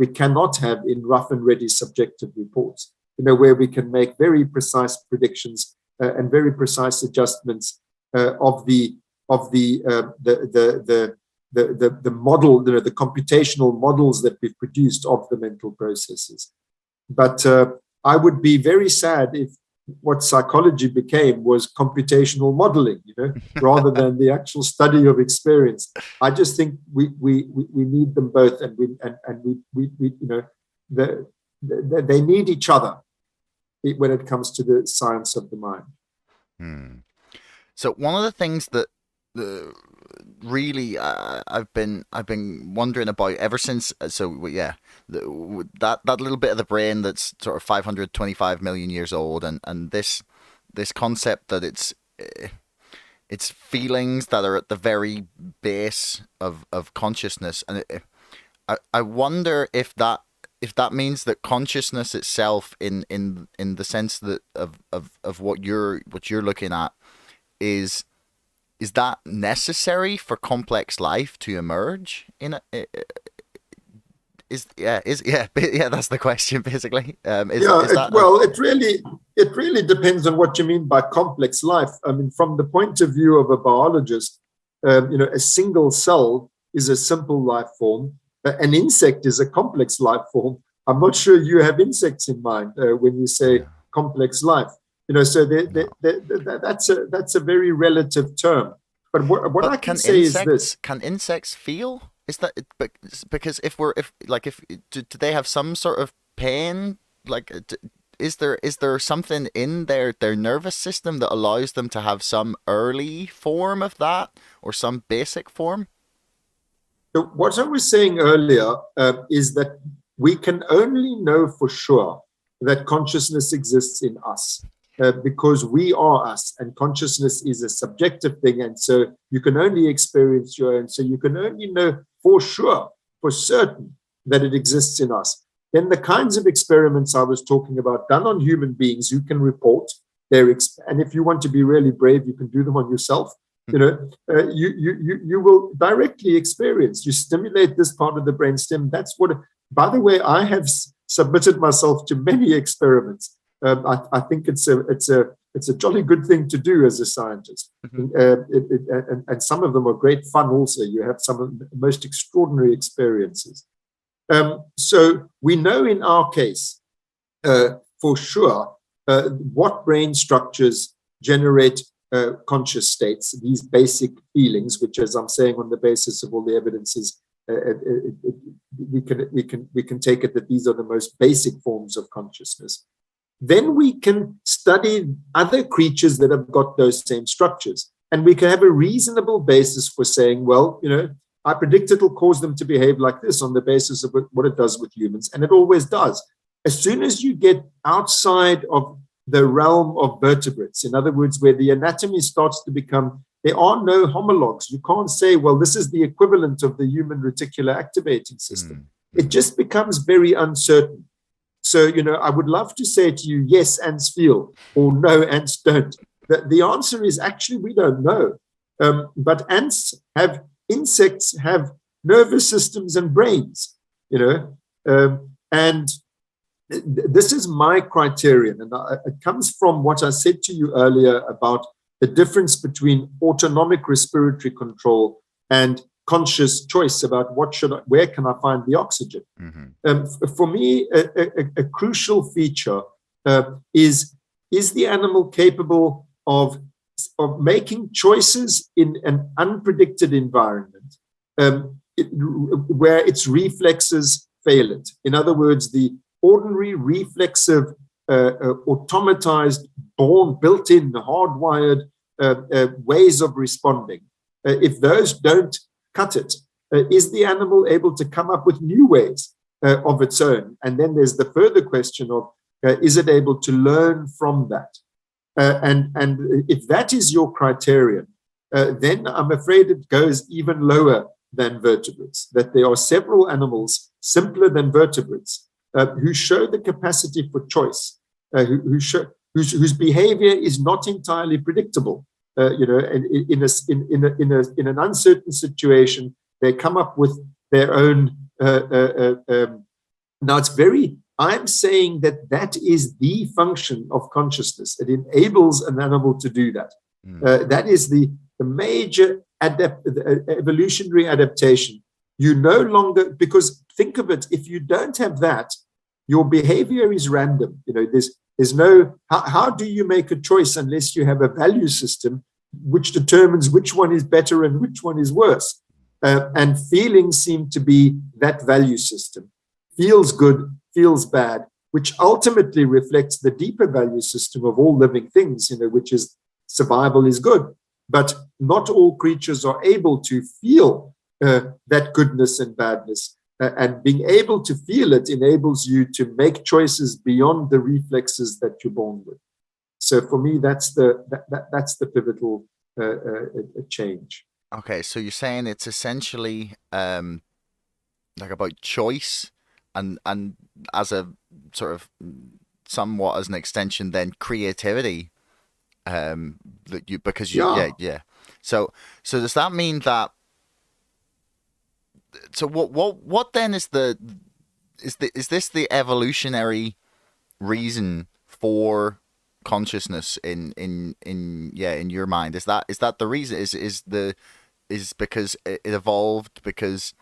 cannot have in rough and ready subjective reports, where we can make very precise predictions and very precise adjustments of the model, the computational models that we've produced of the mental processes. But I would be very sad if what psychology became was computational modeling, rather than the actual study of experience. I just think we need them both, and they need each other when it comes to the science of the mind. So one of the things that really I've been wondering about ever since, that little bit of the brain that's sort of 525 million years old, and this concept that it's feelings that are at the very base of consciousness, and I wonder if that means that consciousness itself, in the sense that of what you're looking at, is that necessary for complex life to emerge in a, that's the question basically. It really depends on what you mean by complex life. I mean, from the point of view of a biologist, a single cell is a simple life form. An insect is a complex life form. I'm not sure you have insects in mind when you say complex life. So that's a very relative term. But what I can say is this: can insects feel? Is that because if do they have some sort of pain? Like, is there something in their nervous system that allows them to have some early form of that or some basic form? So what I was saying earlier is that we can only know for sure that consciousness exists in us because we are us, and consciousness is a subjective thing, and so you can only experience your own. So you can only know for sure, for certain, that it exists in us. Then the kinds of experiments I was talking about done on human beings, you can report and if you want to be really brave, you can do them on yourself. You will directly experience. You stimulate this part of the brainstem. That's what. By the way, I have submitted myself to many experiments. I think it's a jolly good thing to do as a scientist, and some of them are great fun. Also, you have some of the most extraordinary experiences. So we know in our case, for sure, what brain structures generate conscious states, these basic feelings, which, as I'm saying, on the basis of all the evidences, we can take it that these are the most basic forms of consciousness. Then we can study other creatures that have got those same structures, and we can have a reasonable basis for saying, well, I predict it'll cause them to behave like this on the basis of what it does with humans, and it always does. As soon as you get outside of the realm of vertebrates, in other words, where the anatomy starts to become, there are no homologs. You can't say, well, this is the equivalent of the human reticular activating system. It just becomes very uncertain. So, I would love to say to you, yes, ants feel, or no, ants don't. The answer is actually, we don't know. But insects have nervous systems and brains, and this is my criterion. And it comes from what I said to you earlier about the difference between autonomic respiratory control and conscious choice about where can I find the oxygen. For me, a crucial feature is the animal capable of making choices in an unpredicted environment where its reflexes fail it. In other words, the ordinary reflexive, automatized, built-in, hardwired ways of responding, if those don't cut it, is the animal able to come up with new ways of its own? And then there's the further question of, is it able to learn from that? And if that is your criterion, then I'm afraid it goes even lower than vertebrates, that there are several animals simpler than vertebrates who show the capacity for choice, whose behavior is not entirely predictable. In an uncertain situation, they come up with their own. Now, I'm saying that is the function of consciousness. It enables an animal to do that. That is the major evolutionary adaptation. You no longer, because think of it, if you don't have that, your behavior is random. There's no, how do you make a choice unless you have a value system which determines which one is better and which one is worse? And feelings seem to be that value system. Feels good, feels bad, which ultimately reflects the deeper value system of all living things, which is survival is good. But not all creatures are able to feel that goodness and badness. And being able to feel it enables you to make choices beyond the reflexes that you're born with. So for me, that's the pivotal change. Okay, so you're saying it's essentially like about choice, and as a sort of somewhat as an extension, then creativity. That you because you yeah. So does that mean that? So what then is this the evolutionary reason for consciousness in your mind? Is that the reason? Is because it evolved because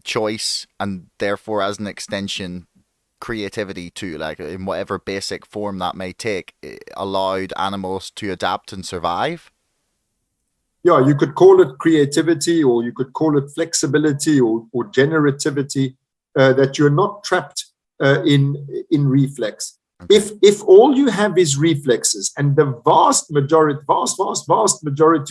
choice, and therefore as an extension creativity too, like in whatever basic form that may take, it allowed animals to adapt and survive. Yeah, you could call it creativity, or you could call it flexibility, or generativity, that you're not trapped in reflex. Okay. If all you have is reflexes, and the vast majority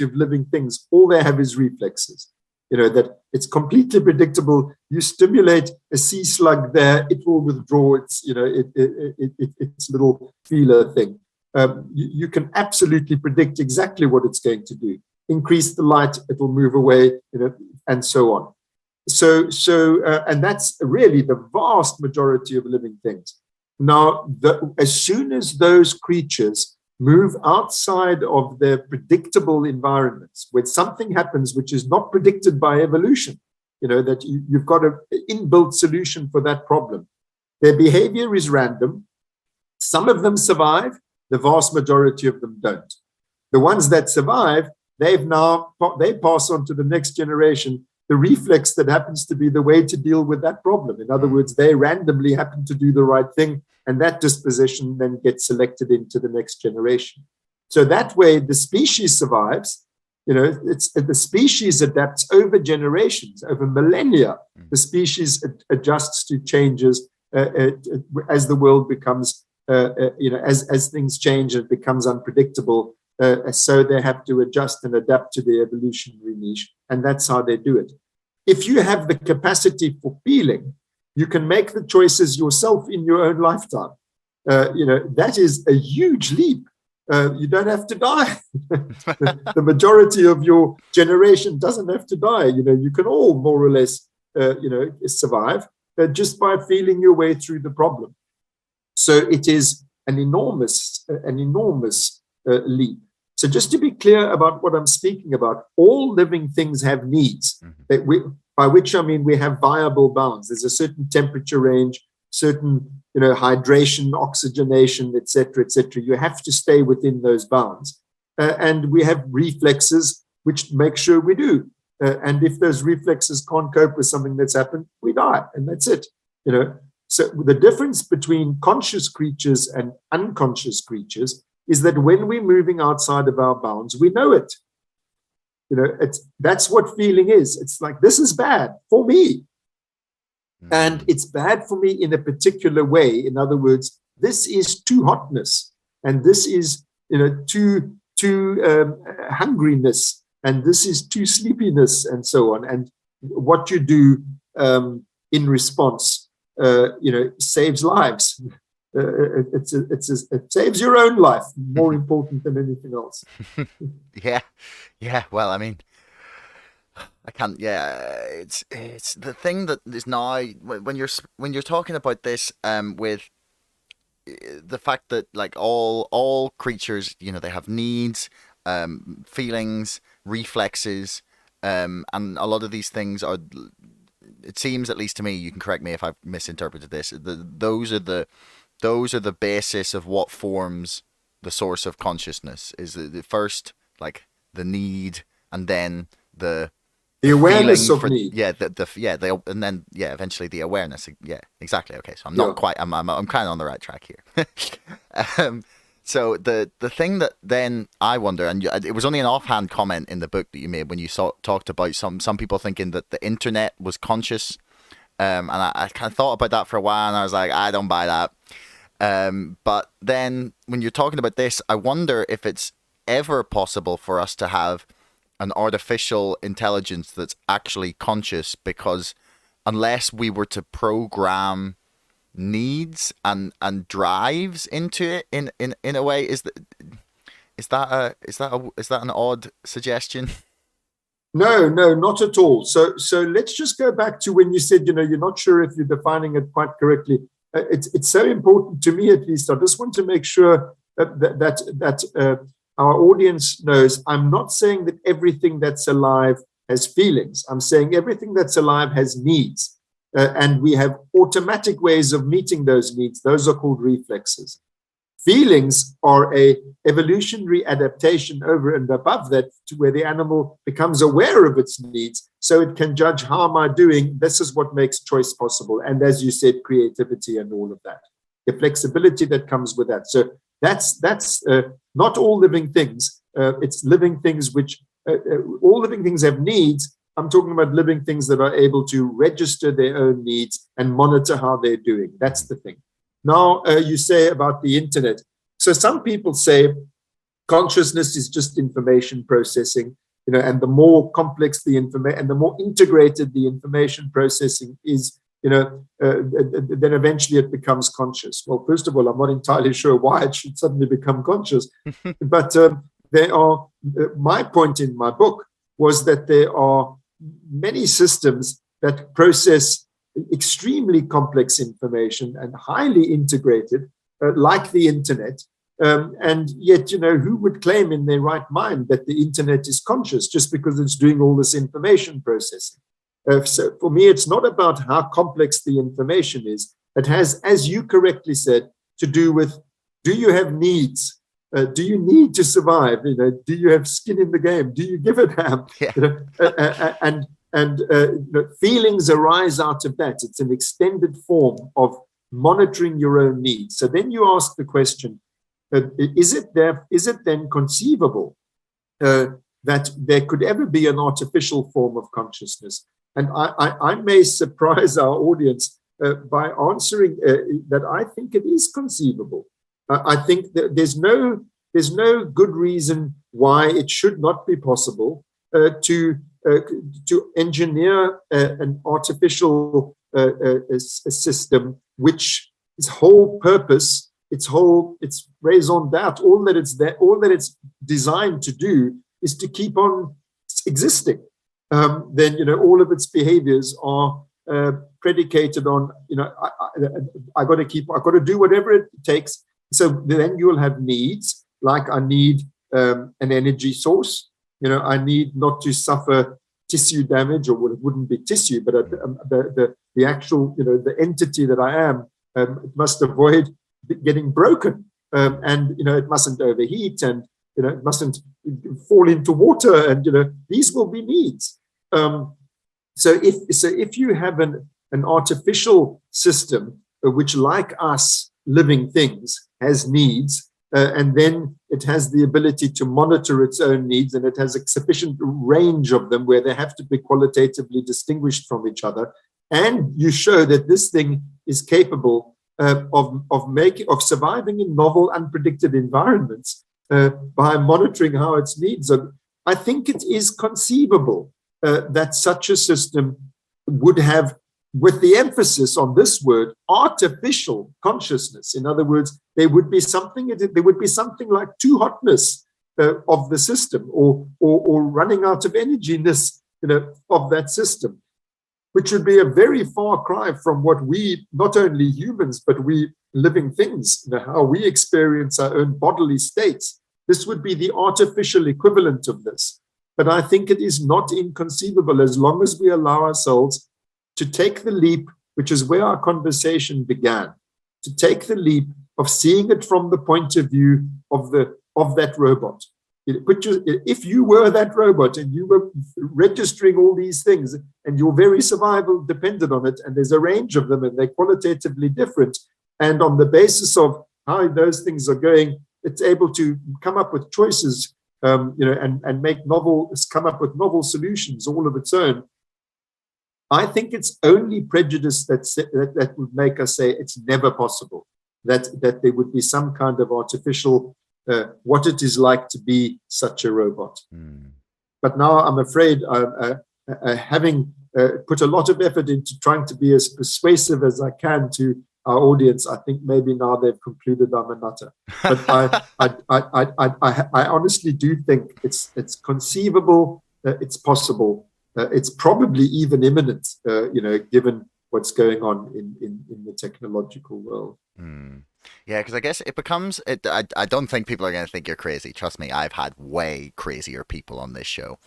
of living things, all they have is reflexes, that it's completely predictable. You stimulate a sea slug there, it will withdraw its, its little feeler thing. You can absolutely predict exactly what it's going to do. Increase the light, it will move away, and so on. And that's really the vast majority of living things. Now, as soon as those creatures move outside of their predictable environments, when something happens which is not predicted by evolution, that you've got an inbuilt solution for that problem, their behavior is random. Some of them survive, the vast majority of them don't. The ones that survive, they pass on to the next generation the reflex that happens to be the way to deal with that problem. In other words, they randomly happen to do the right thing, and that disposition then gets selected into the next generation. So that way, the species survives. The species adapts over generations, over millennia. The species adjusts to changes as the world becomes, as things change, it becomes unpredictable. So they have to adjust and adapt to the evolutionary niche, and that's how they do it. If you have the capacity for feeling, you can make the choices yourself in your own lifetime. That is a huge leap. You don't have to die. The majority of your generation doesn't have to die. You can all more or less, survive just by feeling your way through the problem. So it is an enormous leap. So just to be clear about what I'm speaking about, all living things have needs, by which I mean we have viable bounds. There's a certain temperature range, certain hydration, oxygenation, etc., etc. You have to stay within those bounds, and we have reflexes which make sure we do. And if those reflexes can't cope with something that's happened, we die, and that's it. So the difference between conscious creatures and unconscious creatures is that when we're moving outside of our bounds, we know it. That's what feeling is. It's like, this is bad for me. And it's bad for me in a particular way. In other words, this is too hotness, and this is, too hungriness, and this is too sleepiness, and so on. And what you do in response, saves lives. It saves your own life, more important than anything else. Yeah. Well, I mean, I can't. Yeah, it's the thing that is now when you're talking about this, with the fact that like all creatures, they have needs, feelings, reflexes, and a lot of these things are. It seems, at least to me, you can correct me if I've misinterpreted this. Those are the basis of what forms the source of consciousness. Is the first, like, the need, and then the awareness of need. And then eventually the awareness. Yeah, exactly. Okay, so I'm not quite. I'm kind of on the right track here. So the thing that then I wonder, and it was only an offhand comment in the book that you made when you talked about some people thinking that the internet was conscious. And I kind of thought about that for a while, and I was like, I don't buy that. But then when you're talking about this, I wonder if it's ever possible for us to have an artificial intelligence that's actually conscious, because unless we were to program needs and drives into it in a way, is that an odd suggestion? No, not at all. So let's just go back to when you said, you're not sure if you're defining it quite correctly. It's so important to me, at least. I just want to make sure that our audience knows I'm not saying that everything that's alive has feelings. I'm saying everything that's alive has needs. And we have automatic ways of meeting those needs. Those are called reflexes. Feelings are a evolutionary adaptation over and above that, to where the animal becomes aware of its needs so it can judge how am I doing. This is what makes choice possible. And as you said, creativity and all of that, the flexibility that comes with that. So that's not all living things. It's living things which all living things have needs. I'm talking about living things that are able to register their own needs and monitor how they're doing. That's the thing. Now, you say about the internet. So some people say consciousness is just information processing, and the more complex the information and the more integrated the information processing is, then eventually it becomes conscious. Well, first of all, I'm not entirely sure why it should suddenly become conscious, but my point in my book was that there are many systems that process extremely complex information and highly integrated, like the internet. And yet, who would claim in their right mind that the internet is conscious just because it's doing all this information processing? So for me, it's not about how complex the information is. It has, as you correctly said, to do with, do you have needs? Do you need to survive? Do you have skin in the game? Do you give a damn? Yeah. Feelings arise out of that. It's an extended form of monitoring your own needs. So then you ask the question, is it then conceivable that there could ever be an artificial form of consciousness? And I may surprise our audience by answering that I think it is conceivable. I think that there's no good reason why it should not be possible to engineer an artificial system which its whole purpose, its raison d'etre, all that it's designed to do is to keep on existing. Then all of its behaviors are predicated on I got to do whatever it takes. So then you'll have needs like I need an energy source. I need not to suffer tissue damage, or it wouldn't be tissue, but the actual the entity that I am it must avoid getting broken, and it mustn't overheat, and it mustn't fall into water, and these will be needs. So if you have an artificial system which, like us living things, has needs, and then it has the ability to monitor its own needs, and it has a sufficient range of them where they have to be qualitatively distinguished from each other, and you show that this thing is capable of surviving in novel, unpredicted environments by monitoring how its needs are. I think it is conceivable that such a system would have, with the emphasis on this word, artificial consciousness. In other words, there would be something like too hotness of the system, or running out of energiness of that system, which would be a very far cry from what we, not only humans, but we living things, how we experience our own bodily states. This would be the artificial equivalent of this. But I think it is not inconceivable, as long as we allow ourselves to take the leap, which is where our conversation began, to take the leap of seeing it from the point of view of that robot. If you were that robot and you were registering all these things and your very survival depended on it, and there's a range of them and they're qualitatively different, and on the basis of how those things are going, it's able to come up with choices, and come up with novel solutions all of its own. I think it's only prejudice that would make us say it's never possible, that there would be some kind of artificial what it is like to be such a robot. But now I'm afraid, having put a lot of effort into trying to be as persuasive as I can to our audience, I think maybe now they've concluded I'm a nutter. But I honestly do think it's conceivable, it's possible, it's probably even imminent, given what's going on in the technological world. Yeah, because I guess it becomes. I don't think people are going to think you're crazy. Trust me, I've had way crazier people on this show.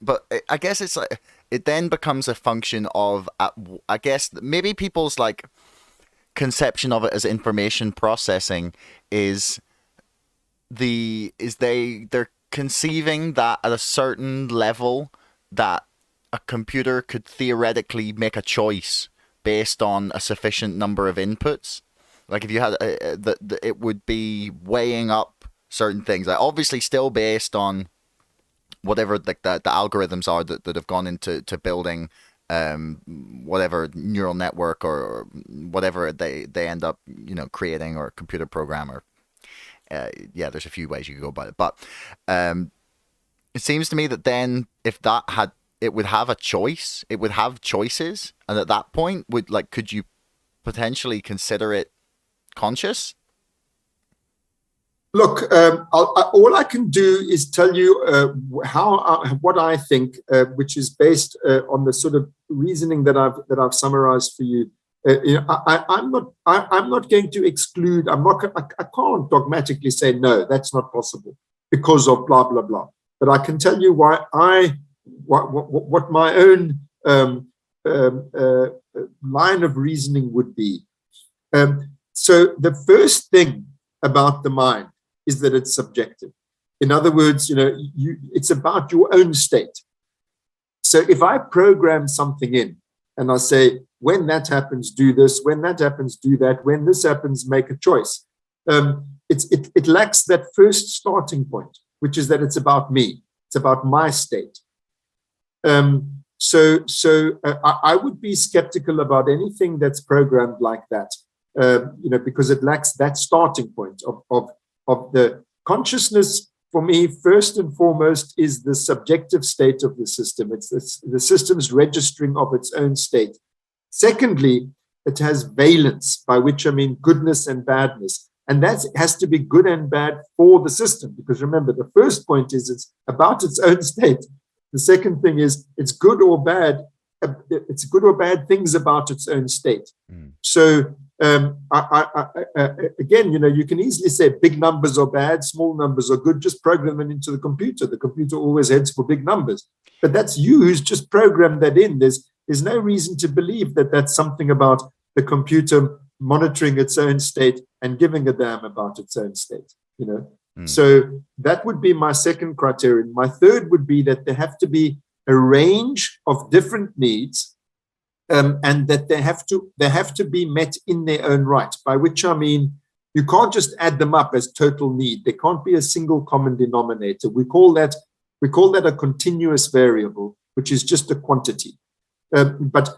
But I guess it's like it then becomes a function of, I guess maybe people's like conception of it as information processing is they're conceiving that at a certain level that a computer could theoretically make a choice based on a sufficient number of inputs. Like if you had it would be weighing up certain things. Like obviously still based on whatever like the algorithms are that have gone into building whatever neural network or whatever they end up creating, or computer program, or there's a few ways you could go about it, but it seems to me that then if that had, it would have a choice, it would have choices, and at that point could you potentially consider it conscious? Look, all I can do is tell you what I think, which is based on the sort of reasoning that I've summarized for you. I'm not going to exclude. I can't dogmatically say no, that's not possible because of blah blah blah. But I can tell you why what my own line of reasoning would be. So the first thing about the mind is that it's subjective. In other words, it's about your own state. So if I program something in and I say, when that happens, do this, when that happens, do that, when this happens, make a choice, it lacks that first starting point, which is that it's about me. It's about my state. So I would be skeptical about anything that's programmed like that, because it lacks that starting point of the consciousness. For me, first and foremost, is the subjective state of the system. It's the system's registering of its own state. Secondly, it has valence, by which I mean goodness and badness. And that has to be good and bad for the system, because remember, the first point is it's about its own state. The second thing is it's good or bad. It's good or bad things about its own state. So again, you can easily say big numbers are bad, small numbers are good. Just program them into the computer. The computer always heads for big numbers. But that's you who's just programmed that in. There's no reason to believe that that's something about the computer monitoring its own state and giving a damn about its own state. So that would be my second criterion. My third would be that there have to be a range of different needs, and that they have to be met in their own right, by which I mean you can't just add them up as total need. There can't be a single common denominator. We call that a continuous variable, which is just a quantity. But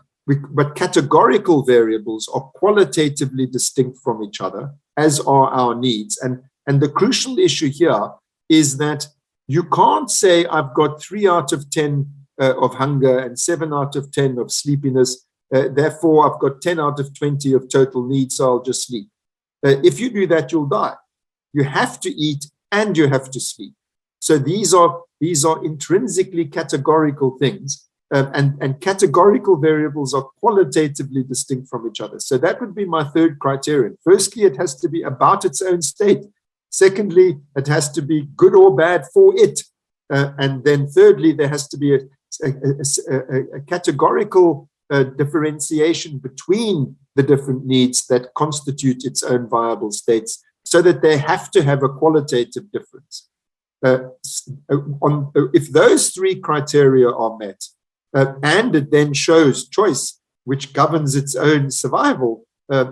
categorical variables are qualitatively distinct from each other, as are our needs. And the crucial issue here is that you can't say I've got 3 out of 10 of hunger and 7 out of 10 of sleepiness. Therefore, I've got 10 out of 20 of total needs, so I'll just sleep. If you do that, you'll die. You have to eat and you have to sleep. So these are intrinsically categorical things, and categorical variables are qualitatively distinct from each other. So that would be my third criterion. Firstly, it has to be about its own state. Secondly, it has to be good or bad for it. And then thirdly, there has to be a categorical differentiation between the different needs that constitute its own viable states, so that they have to have a qualitative difference. If those three criteria are met, and it then shows choice, which governs its own survival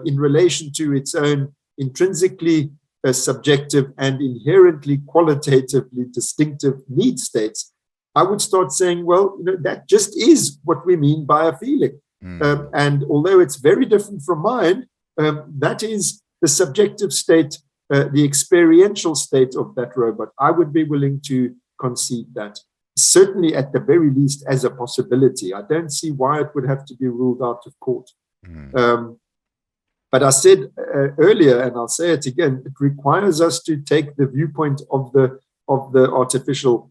in relation to its own intrinsically subjective and inherently qualitatively distinctive need states, I would start saying, well, that just is what we mean by a feeling. And although it's very different from mine, that is the subjective state, the experiential state of that robot. I would be willing to concede that, certainly at the very least as a possibility. I don't see why it would have to be ruled out of court. But I said earlier, and I'll say it again, it requires us to take the viewpoint of the artificial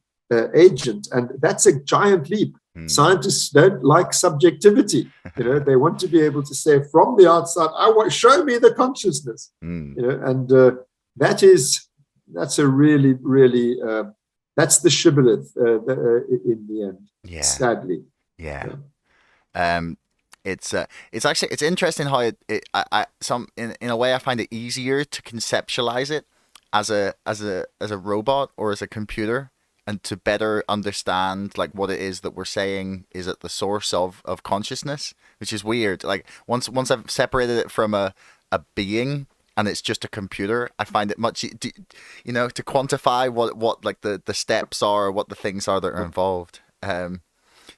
agent, and that's a giant leap. Scientists don't like subjectivity. They want to be able to say from the outside, show me the consciousness. And that's a really, really that's the shibboleth in the end. Yeah. Sadly. Yeah. It's interesting how in a way I find it easier to conceptualize it as a robot or as a computer, and to better understand like what it is that we're saying is at the source of consciousness, which is weird. Like once I've separated it from a being and it's just a computer, I find it much, to quantify what like the steps are, what the things are that are involved. I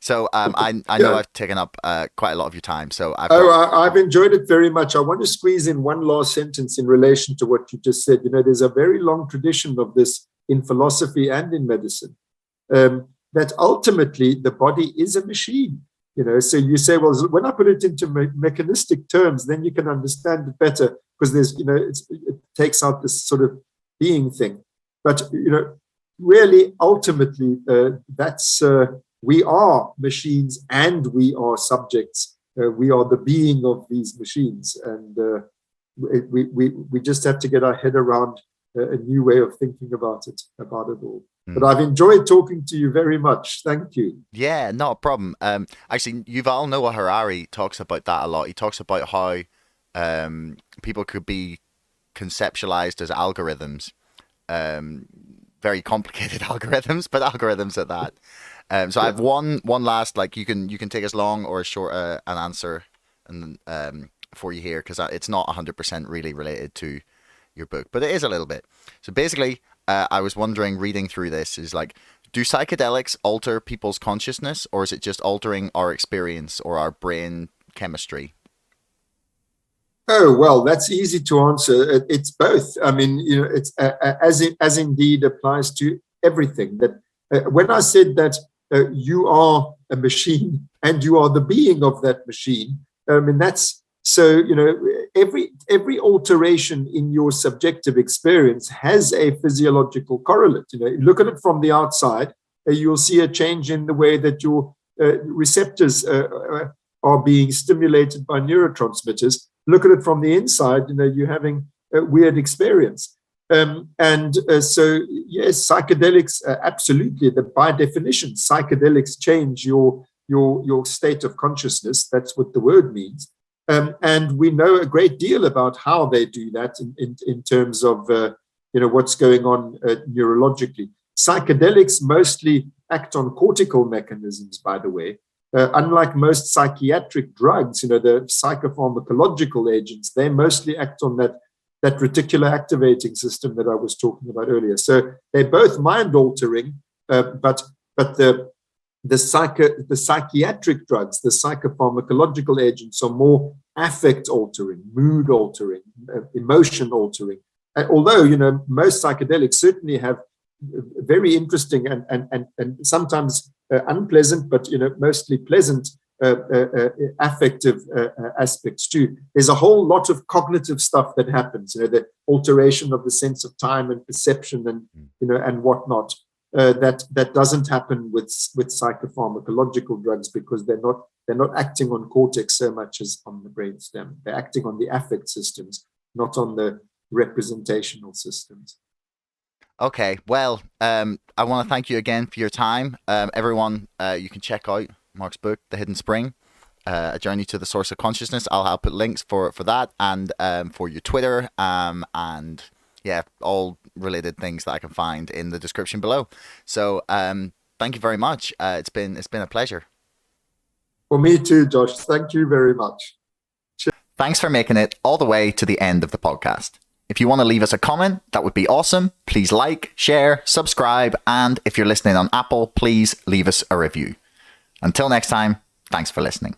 know I've taken up quite a lot of your time. So I've enjoyed it very much. I want to squeeze in one last sentence in relation to what you just said. There's a very long tradition of this in philosophy and in medicine, that ultimately the body is a machine. So you say, well, when I put it into mechanistic terms, then you can understand it better because there's, it takes out this sort of being thing. But, really, ultimately, that's we are machines and we are subjects. We are the being of these machines. And we just have to get our head around a new way of thinking about it all. But I've enjoyed talking to you very much. Thank you. Yeah, not a problem. Actually, Yuval Noah Harari talks about that a lot. He talks about how people could be conceptualized as algorithms, very complicated algorithms, but algorithms at that. So I have one last, like you can take as long or as short an answer and for you here, because it's not 100% really related to your book, but it is a little bit. So basically, I was wondering, reading through this, is like, do psychedelics alter people's consciousness, or is it just altering our experience or our brain chemistry? Oh, well, that's easy to answer. It's both. I mean, it's as indeed applies to everything. That when I said that you are a machine and you are the being of that machine, I mean, that's so, every alteration in your subjective experience has a physiological correlate. You look at it from the outside, you'll see a change in the way that your receptors are being stimulated by neurotransmitters. Look at it from the inside, you're having a weird experience. So, yes, psychedelics, absolutely. By definition, psychedelics change your state of consciousness. That's what the word means. And we know a great deal about how they do that in terms of what's going on neurologically. Psychedelics mostly act on cortical mechanisms, by the way. Unlike most psychiatric drugs, the psychopharmacological agents, they mostly act on that reticular activating system that I was talking about earlier. So they're both mind-altering, but the psychiatric drugs, the psychopharmacological agents, are more affect-altering, mood-altering, emotion-altering. Although, most psychedelics certainly have very interesting and sometimes unpleasant, but, mostly pleasant affective aspects too. There's a whole lot of cognitive stuff that happens, the alteration of the sense of time and perception and, and whatnot. That doesn't happen with psychopharmacological drugs because they're not acting on cortex so much as on the brainstem. They're acting on the affect systems, not on the representational systems. Okay, well, I want to thank you again for your time. Everyone, you can check out Mark's book, The Hidden Spring, A Journey to the Source of Consciousness. I'll put links for that and for your Twitter and yeah, all related things that I can find in the description below. So thank you very much. It's been a pleasure. For me too, Josh. Thank you very much. Thanks for making it all the way to the end of the podcast. If you want to leave us a comment, that would be awesome. Please like, share, subscribe, and if you're listening on Apple, please leave us a review. Until next time, thanks for listening.